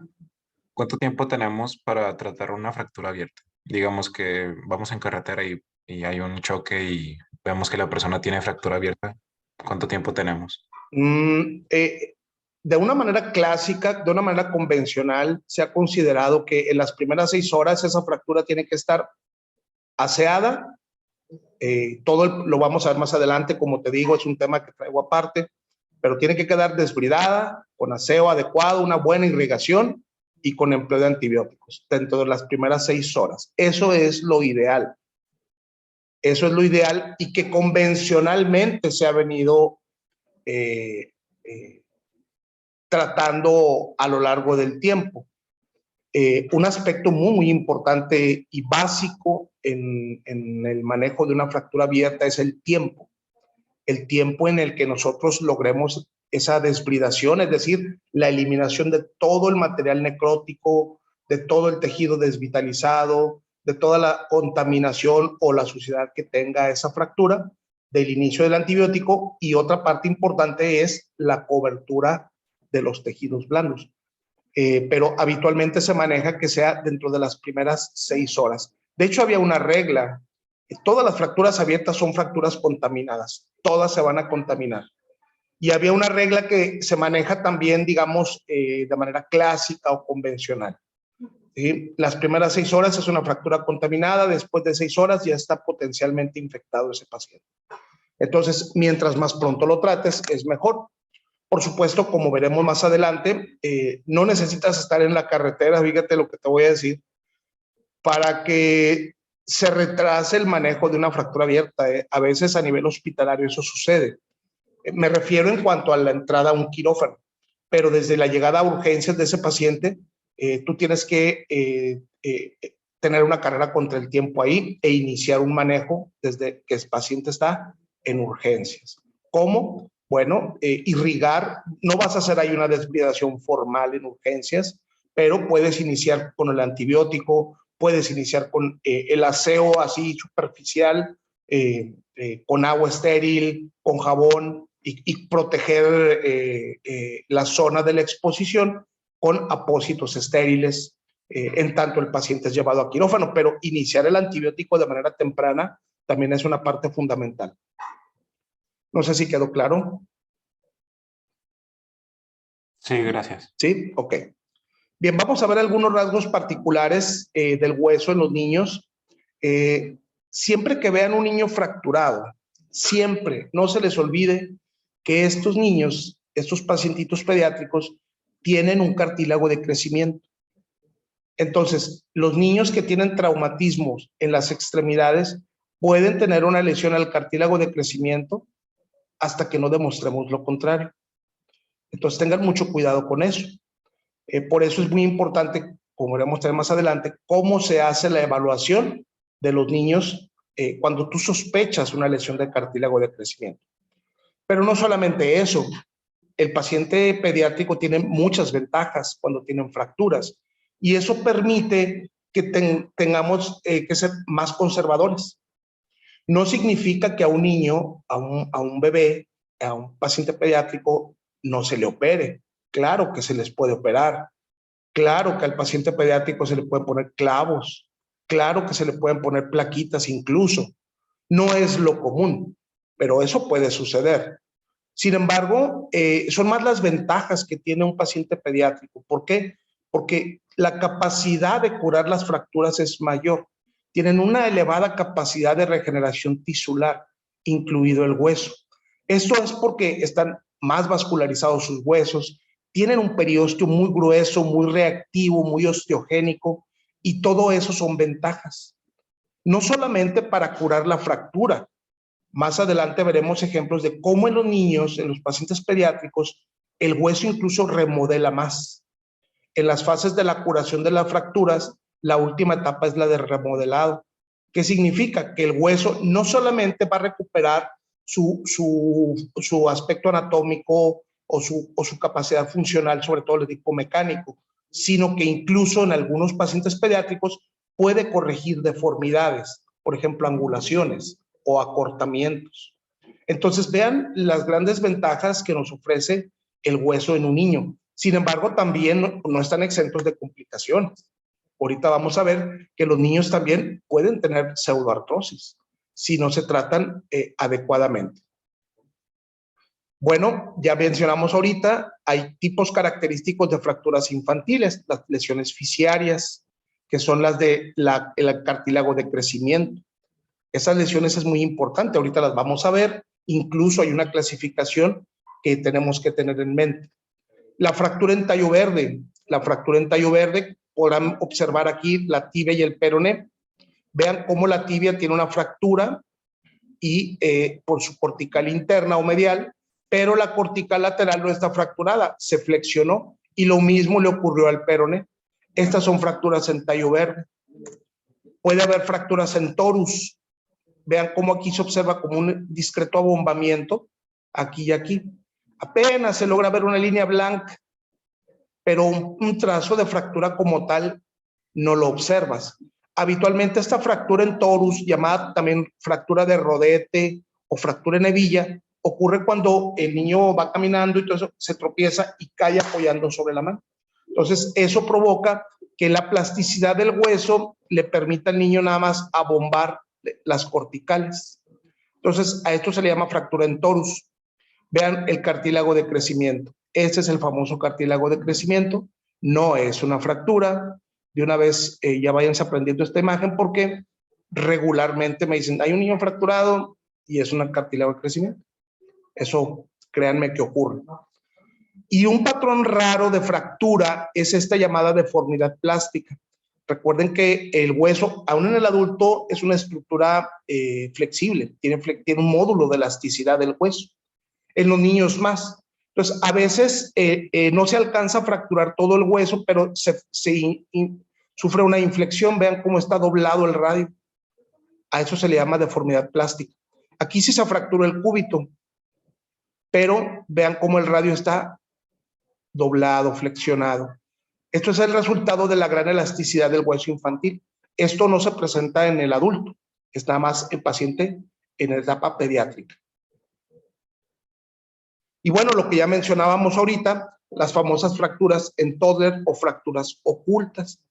[SPEAKER 7] ¿Cuánto tiempo tenemos para tratar una fractura abierta? Digamos que vamos en carretera y hay un choque y vemos que la persona tiene fractura abierta. ¿Cuánto tiempo tenemos?
[SPEAKER 1] De una manera clásica, de una manera convencional, se ha considerado que en las primeras 6 horas esa fractura tiene que estar aseada. Lo vamos a ver más adelante, como te digo, es un tema que traigo aparte, pero tiene que quedar desbridada, con aseo adecuado, una buena irrigación y con empleo de antibióticos dentro de las primeras 6 horas. Eso es lo ideal. Eso es lo ideal y que convencionalmente se ha venido tratando a lo largo del tiempo. Un aspecto muy importante y básico en el manejo de una fractura abierta es el tiempo en el que nosotros logremos esa desbridación, es decir, la eliminación de todo el material necrótico, de todo el tejido desvitalizado, de toda la contaminación o la suciedad que tenga esa fractura, del inicio del antibiótico, y otra parte importante es la cobertura de los tejidos blandos. Pero habitualmente se maneja que sea dentro de las primeras 6 horas. De hecho, había una regla. Todas las fracturas abiertas son fracturas contaminadas. Todas se van a contaminar. Y había una regla que se maneja también, digamos, de manera clásica o convencional. ¿Sí? Las primeras 6 horas es una fractura contaminada. Después de 6 horas ya está potencialmente infectado ese paciente. Entonces, mientras más pronto lo trates, es mejor. Por supuesto, como veremos más adelante, no necesitas estar en la carretera, fíjate lo que te voy a decir, para que se retrase el manejo de una fractura abierta. A veces a nivel hospitalario eso sucede. Me refiero en cuanto a la entrada a un quirófano, pero desde la llegada a urgencias de ese paciente, tú tienes que tener una carrera contra el tiempo ahí e iniciar un manejo desde que el paciente está en urgencias. ¿Cómo? Bueno, irrigar, no vas a hacer ahí una desbridación formal en urgencias, pero puedes iniciar con el antibiótico, puedes iniciar con el aseo así superficial, con agua estéril, con jabón y proteger la zona de la exposición con apósitos estériles, en tanto el paciente es llevado a quirófano, pero iniciar el antibiótico de manera temprana también es una parte fundamental. No sé si quedó claro.
[SPEAKER 7] Sí, gracias.
[SPEAKER 1] Sí, ok. Bien, vamos a ver algunos rasgos particulares del hueso en los niños. Siempre que vean un niño fracturado, siempre, no se les olvide que estos niños, estos pacientitos pediátricos, tienen un cartílago de crecimiento. Entonces, los niños que tienen traumatismos en las extremidades pueden tener una lesión al cartílago de crecimiento hasta que no demostremos lo contrario. Entonces tengan mucho cuidado con eso. Por eso es muy importante, como veremos más adelante, cómo se hace la evaluación de los niños cuando tú sospechas una lesión de cartílago de crecimiento. Pero no solamente eso, el paciente pediátrico tiene muchas ventajas cuando tienen fracturas y eso permite que tengamos que ser más conservadores. No significa que a un niño, a un bebé, a un paciente pediátrico no se le opere. Claro que se les puede operar. Claro que al paciente pediátrico se le pueden poner clavos. Claro que se le pueden poner plaquitas incluso. No es lo común, pero eso puede suceder. Sin embargo, son más las ventajas que tiene un paciente pediátrico. ¿Por qué? Porque la capacidad de curar las fracturas es mayor. Tienen una elevada capacidad de regeneración tisular, incluido el hueso. Esto es porque están más vascularizados sus huesos, tienen un periósteo muy grueso, muy reactivo, muy osteogénico, y todo eso son ventajas. No solamente para curar la fractura. Más adelante veremos ejemplos de cómo en los niños, en los pacientes pediátricos, el hueso incluso remodela más. En las fases de la curación de las fracturas, la última etapa es la de remodelado. ¿Qué significa? Que el hueso no solamente va a recuperar su aspecto anatómico o su capacidad funcional, sobre todo el tipo mecánico, sino que incluso en algunos pacientes pediátricos puede corregir deformidades, por ejemplo, angulaciones o acortamientos. Entonces, vean las grandes ventajas que nos ofrece el hueso en un niño. Sin embargo, también no están exentos de complicaciones. Ahorita vamos a ver que los niños también pueden tener pseudoartrosis si no se tratan adecuadamente. Bueno, ya mencionamos ahorita, hay tipos característicos de fracturas infantiles, las lesiones fisiarias, que son las de el cartílago de crecimiento. Esas lesiones es muy importante, ahorita las vamos a ver, incluso hay una clasificación que tenemos que tener en mente. La fractura en tallo verde, podrán observar aquí la tibia y el peroné. Vean cómo la tibia tiene una fractura y por su cortical interna o medial, pero la cortical lateral no está fracturada, se flexionó y lo mismo le ocurrió al peroné. Estas son fracturas en tallo verde. Puede haber fracturas en torus. Vean cómo aquí se observa como un discreto abombamiento, aquí y aquí. Apenas se logra ver una línea blanca, pero un trazo de fractura como tal no lo observas. Habitualmente esta fractura en torus, llamada también fractura de rodete o fractura en hebilla, ocurre cuando el niño va caminando y todo eso se tropieza y cae apoyando sobre la mano. Entonces eso provoca que la plasticidad del hueso le permita al niño nada más abombar las corticales. Entonces a esto se le llama fractura en torus. Vean el cartílago de crecimiento. Este es el famoso cartílago de crecimiento. No es una fractura. De una vez ya váyanse aprendiendo esta imagen porque regularmente me dicen, hay un niño fracturado y es un cartílago de crecimiento. Eso, créanme que ocurre. Y un patrón raro de fractura es esta llamada deformidad plástica. Recuerden que el hueso, aún en el adulto, es una estructura flexible, tiene un módulo de elasticidad del hueso. En los niños más. Entonces, a veces no se alcanza a fracturar todo el hueso, pero sufre una inflexión. Vean cómo está doblado el radio. A eso se le llama deformidad plástica. Aquí sí se fracturó el cúbito, pero vean cómo el radio está doblado, flexionado. Esto es el resultado de la gran elasticidad del hueso infantil. Esto no se presenta en el adulto, es nada más el paciente en la etapa pediátrica. Y bueno, lo que ya mencionábamos ahorita, las famosas fracturas en toddler o fracturas ocultas.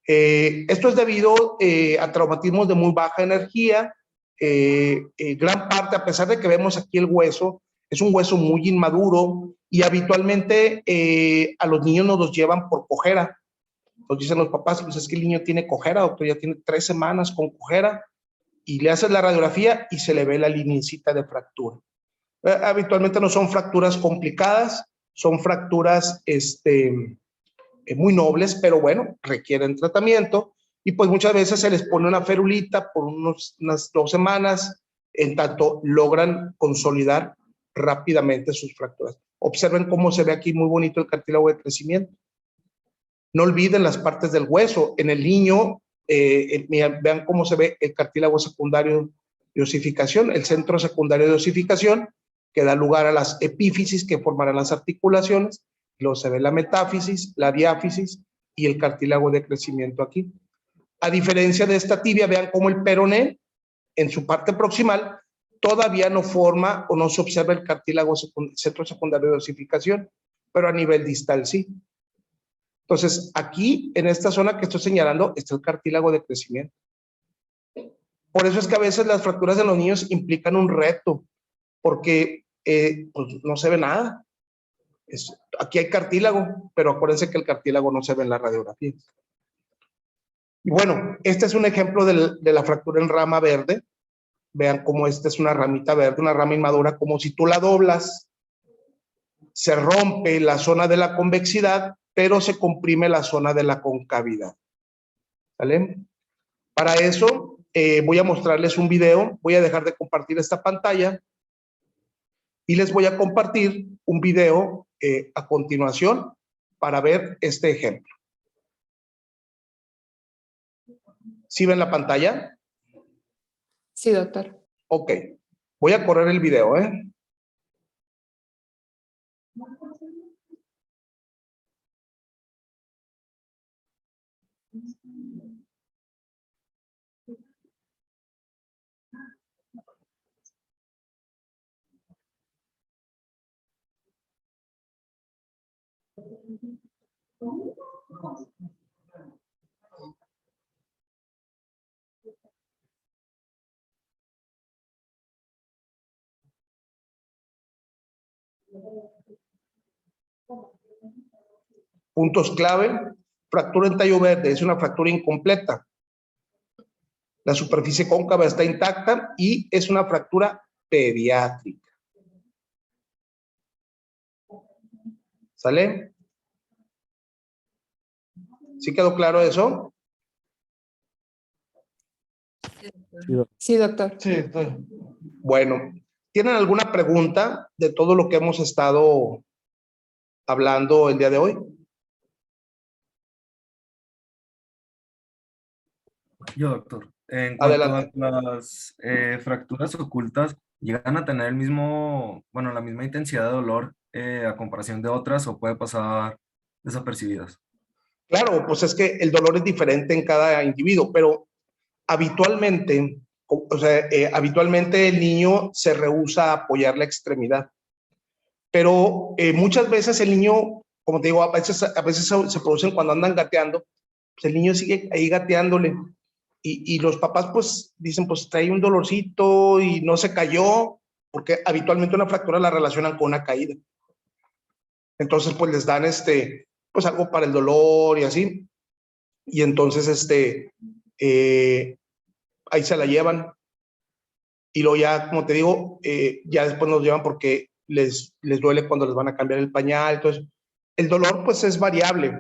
[SPEAKER 1] Esto es debido a traumatismos de muy baja energía. Gran parte, a pesar de que vemos aquí el hueso, es un hueso muy inmaduro y habitualmente a los niños nos los llevan por cojera. Nos dicen los papás, pues es que el niño tiene cojera, doctor, ya tiene 3 semanas con cojera, y le haces la radiografía y se le ve la lineecita de fractura. Habitualmente no son fracturas complicadas, son fracturas muy nobles, pero bueno, requieren tratamiento y pues muchas veces se les pone una ferulita por unas 2 semanas, en tanto logran consolidar rápidamente sus fracturas. Observen cómo se ve aquí muy bonito el cartílago de crecimiento. No olviden las partes del hueso. En el niño, vean cómo se ve el cartílago secundario de osificación, el centro secundario de osificación, que da lugar a las epífisis que formarán las articulaciones. Luego se ve la metáfisis, la diáfisis y el cartílago de crecimiento aquí. A diferencia de esta tibia, vean cómo el peroné, en su parte proximal, todavía no forma o no se observa el cartílago centro secundario de osificación, pero a nivel distal sí. Entonces, aquí, en esta zona que estoy señalando, está el cartílago de crecimiento. Por eso es que a veces las fracturas en los niños implican un reto, porque pues, no se ve nada. Aquí hay cartílago, pero acuérdense que el cartílago no se ve en la radiografía. Y bueno, este es un ejemplo de la fractura en rama verde. Vean cómo esta es una ramita verde, una rama inmadura, como si tú la doblas, se rompe la zona de la convexidad, pero se comprime la zona de la concavidad. ¿Vale? Para eso voy a mostrarles un video, voy a dejar de compartir esta pantalla y les voy a compartir un video a continuación para ver este ejemplo. ¿Sí ven la pantalla?
[SPEAKER 5] Sí, doctor.
[SPEAKER 1] Ok, voy a correr el video, Puntos clave: fractura en tallo verde, es una fractura incompleta. La superficie cóncava está intacta y es una fractura pediátrica. ¿Sale? ¿Sí quedó claro eso?
[SPEAKER 5] Sí, doctor.
[SPEAKER 1] Sí. Bueno, ¿tienen alguna pregunta de todo lo que hemos estado hablando el día de hoy?
[SPEAKER 8] Yo, doctor, en cuanto
[SPEAKER 1] Adelante.
[SPEAKER 8] a las fracturas ocultas, ¿llegan a tener el mismo, bueno, la misma intensidad de dolor a comparación de otras o puede pasar desapercibidas?
[SPEAKER 1] Claro, pues es que el dolor es diferente en cada individuo, pero habitualmente, habitualmente el niño se rehúsa a apoyar la extremidad. Pero muchas veces el niño, como te digo, a veces se producen cuando andan gateando, pues el niño sigue ahí gateándole. Y los papás pues dicen, pues trae un dolorcito y no se cayó, porque habitualmente una fractura la relacionan con una caída. Entonces pues les dan pues algo para el dolor y así. Y entonces ahí se la llevan. Y luego ya, como te digo, ya después nos llevan porque les duele cuando les van a cambiar el pañal. Entonces, el dolor pues es variable,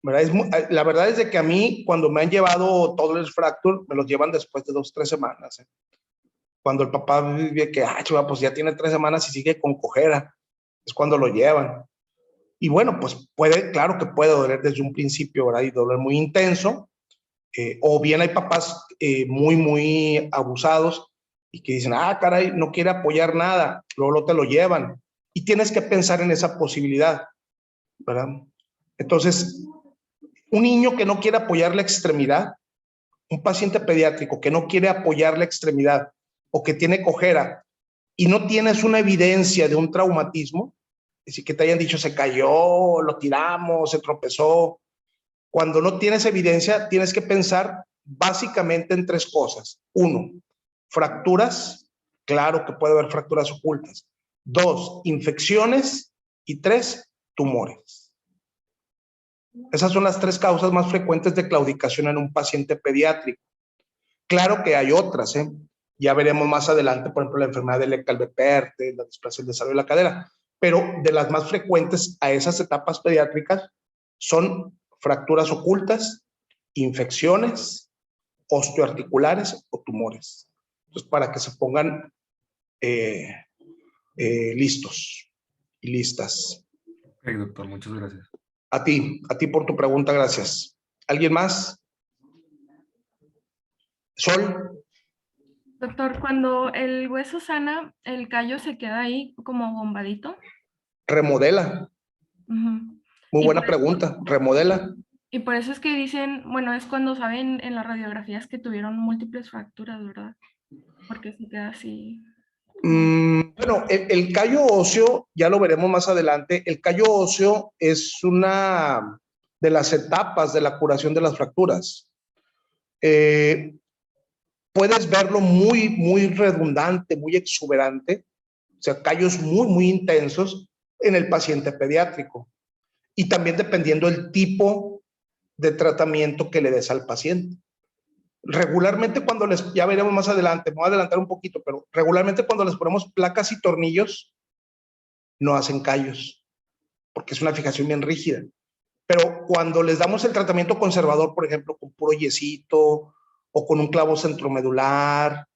[SPEAKER 1] ¿verdad? La verdad es de que a mí, cuando me han llevado toddler fracture, me los llevan después de 2 o 3 semanas. Cuando el papá ve que, chiva, pues ya tiene 3 semanas y sigue con cojera, es cuando lo llevan. Y bueno, pues claro que puede doler desde un principio, ¿verdad? Y doler muy intenso. O bien hay papás muy abusados y que dicen, caray, no quiere apoyar nada, luego te lo llevan. Y tienes que pensar en esa posibilidad, ¿verdad? Entonces, un niño que no quiere apoyar la extremidad, un paciente pediátrico que no quiere apoyar la extremidad o que tiene cojera y no tienes una evidencia de un traumatismo, es decir, que te hayan dicho se cayó, lo tiramos, se tropezó. Cuando no tienes evidencia, tienes que pensar básicamente en 3 cosas. 1, fracturas, claro que puede haber fracturas ocultas. 2, infecciones. Y 3, tumores. Esas son las 3 causas más frecuentes de claudicación en un paciente pediátrico. Claro que hay otras, ya veremos más adelante, por ejemplo, la enfermedad de Leckalve-Perthes, la displasia del desarrollo de la cadera, pero de las más frecuentes a esas etapas pediátricas son fracturas ocultas, infecciones, osteoarticulares o tumores. Entonces, para que se pongan listos y listas.
[SPEAKER 8] Ok, doctor, muchas gracias.
[SPEAKER 1] A ti por tu pregunta, gracias. ¿Alguien más? Sol.
[SPEAKER 4] Doctor, cuando el hueso sana, el callo se queda ahí como bombadito.
[SPEAKER 1] Remodela.
[SPEAKER 4] Ujú.
[SPEAKER 1] Muy
[SPEAKER 4] Y
[SPEAKER 1] buena
[SPEAKER 4] por eso-
[SPEAKER 1] pregunta. Remodela.
[SPEAKER 4] Y por eso es que dicen, bueno, es cuando saben en las radiografías que tuvieron múltiples fracturas, ¿verdad? Porque se queda así.
[SPEAKER 1] Bueno, el callo óseo, ya lo veremos más adelante, el callo óseo es una de las etapas de la curación de las fracturas. Puedes verlo muy redundante, muy exuberante, o sea, callos muy intensos en el paciente pediátrico. Y también dependiendo del tipo de tratamiento que le des al paciente. Regularmente cuando ya veremos más adelante, me voy a adelantar un poquito, pero regularmente cuando les ponemos placas y tornillos, no hacen callos, porque es una fijación bien rígida. Pero cuando les damos el tratamiento conservador, por ejemplo, con puro yesito o con un clavo centromedular,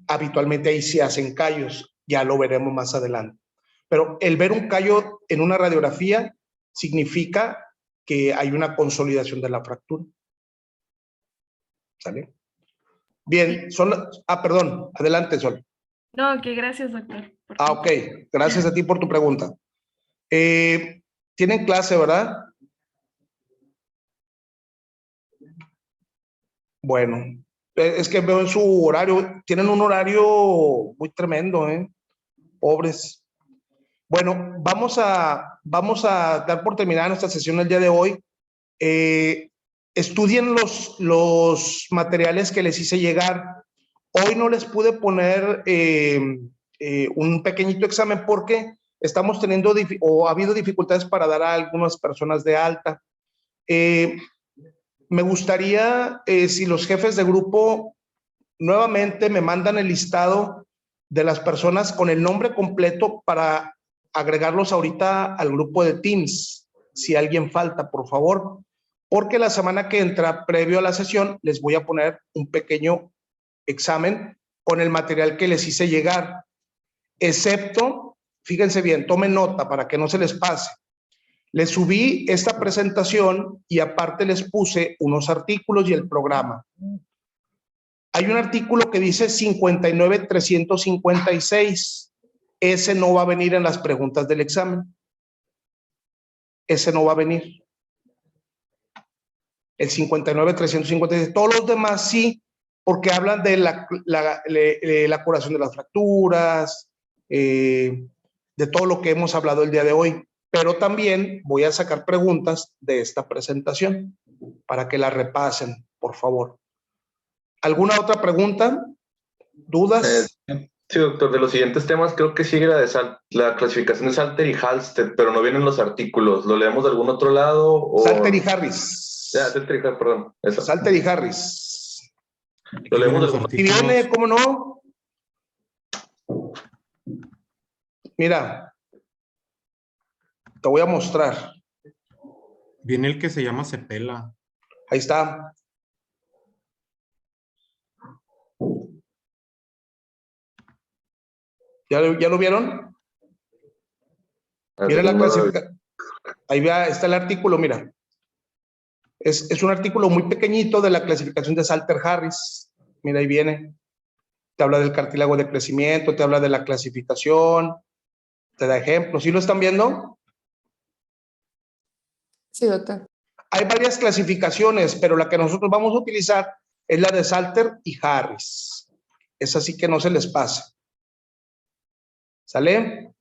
[SPEAKER 1] habitualmente ahí sí hacen callos, ya lo veremos más adelante. Pero el ver un callo en una radiografía significa que hay una consolidación de la fractura. ¿Sale? Bien, perdón, adelante, Sol.
[SPEAKER 4] No, que gracias, doctor.
[SPEAKER 1] Ok, gracias a ti por tu pregunta. Tienen clase, ¿verdad? Bueno, es que veo en su horario, tienen un horario muy tremendo, pobres. Bueno, vamos a dar por terminada nuestra sesión el día de hoy. Estudien los materiales que les hice llegar. Hoy no les pude poner un pequeñito examen porque estamos teniendo o ha habido dificultades para dar a algunas personas de alta. Me gustaría, si los jefes de grupo nuevamente me mandan el listado de las personas con el nombre completo para agregarlos ahorita al grupo de Teams, si alguien falta, por favor, porque la semana que entra, previo a la sesión, les voy a poner un pequeño examen con el material que les hice llegar, excepto, fíjense bien, tomen nota para que no se les pase. Les subí esta presentación y aparte les puse unos artículos y el programa. Hay un artículo que dice 59,356. Ese no va a venir en las preguntas del examen. Ese no va a venir. El 59,356. Todos los demás sí, porque hablan de la curación de las fracturas, de todo lo que hemos hablado el día de hoy. Pero también voy a sacar preguntas de esta presentación para que la repasen, por favor. ¿Alguna otra pregunta? ¿Dudas?
[SPEAKER 3] Sí, doctor, de los siguientes temas creo que sigue la clasificación de Salter y Halsted, pero no vienen los artículos. ¿Lo leemos de algún otro lado? O...
[SPEAKER 1] Salter y Harris.
[SPEAKER 3] Salter y Harris, perdón. Eso.
[SPEAKER 1] Salter y Harris.
[SPEAKER 3] ¿Lo leemos de algún
[SPEAKER 1] otro? Y viene, ¿cómo no? Mira, te voy a mostrar.
[SPEAKER 9] Viene el que se llama Cepela.
[SPEAKER 1] Ahí está. ¿Ya lo vieron? Miren la clasificación. Ahí está el artículo, mira. Es un artículo muy pequeñito de la clasificación de Salter-Harris. Mira, ahí viene. Te habla del cartílago de crecimiento, te habla de la clasificación, te da ejemplos. ¿Sí lo están viendo?
[SPEAKER 5] Sí, doctor.
[SPEAKER 1] Hay varias clasificaciones, pero la que nosotros vamos a utilizar es la de Salter y Harris. Es así que no se les pase. ¿Sale?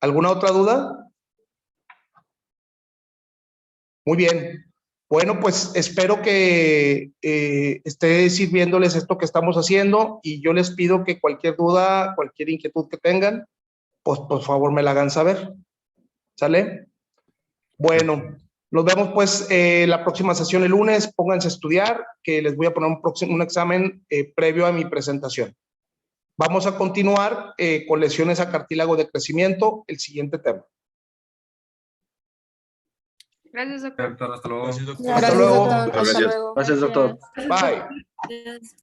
[SPEAKER 1] ¿Alguna otra duda? Muy bien. Bueno, pues espero que esté sirviéndoles esto que estamos haciendo y yo les pido que cualquier duda, cualquier inquietud que tengan, pues por favor me la hagan saber. ¿Sale? Bueno, nos vemos pues la próxima sesión el lunes. Pónganse a estudiar, que les voy a poner un examen previo a mi presentación. Vamos a continuar con lesiones a cartílago de crecimiento, el siguiente tema.
[SPEAKER 2] Gracias, doctor.
[SPEAKER 8] Doctor, hasta luego.
[SPEAKER 9] Gracias, doctor.
[SPEAKER 1] Hasta
[SPEAKER 5] Gracias,
[SPEAKER 1] luego.
[SPEAKER 5] doctor. Hasta luego.
[SPEAKER 3] Gracias, doctor.
[SPEAKER 1] Bye.
[SPEAKER 6] Gracias.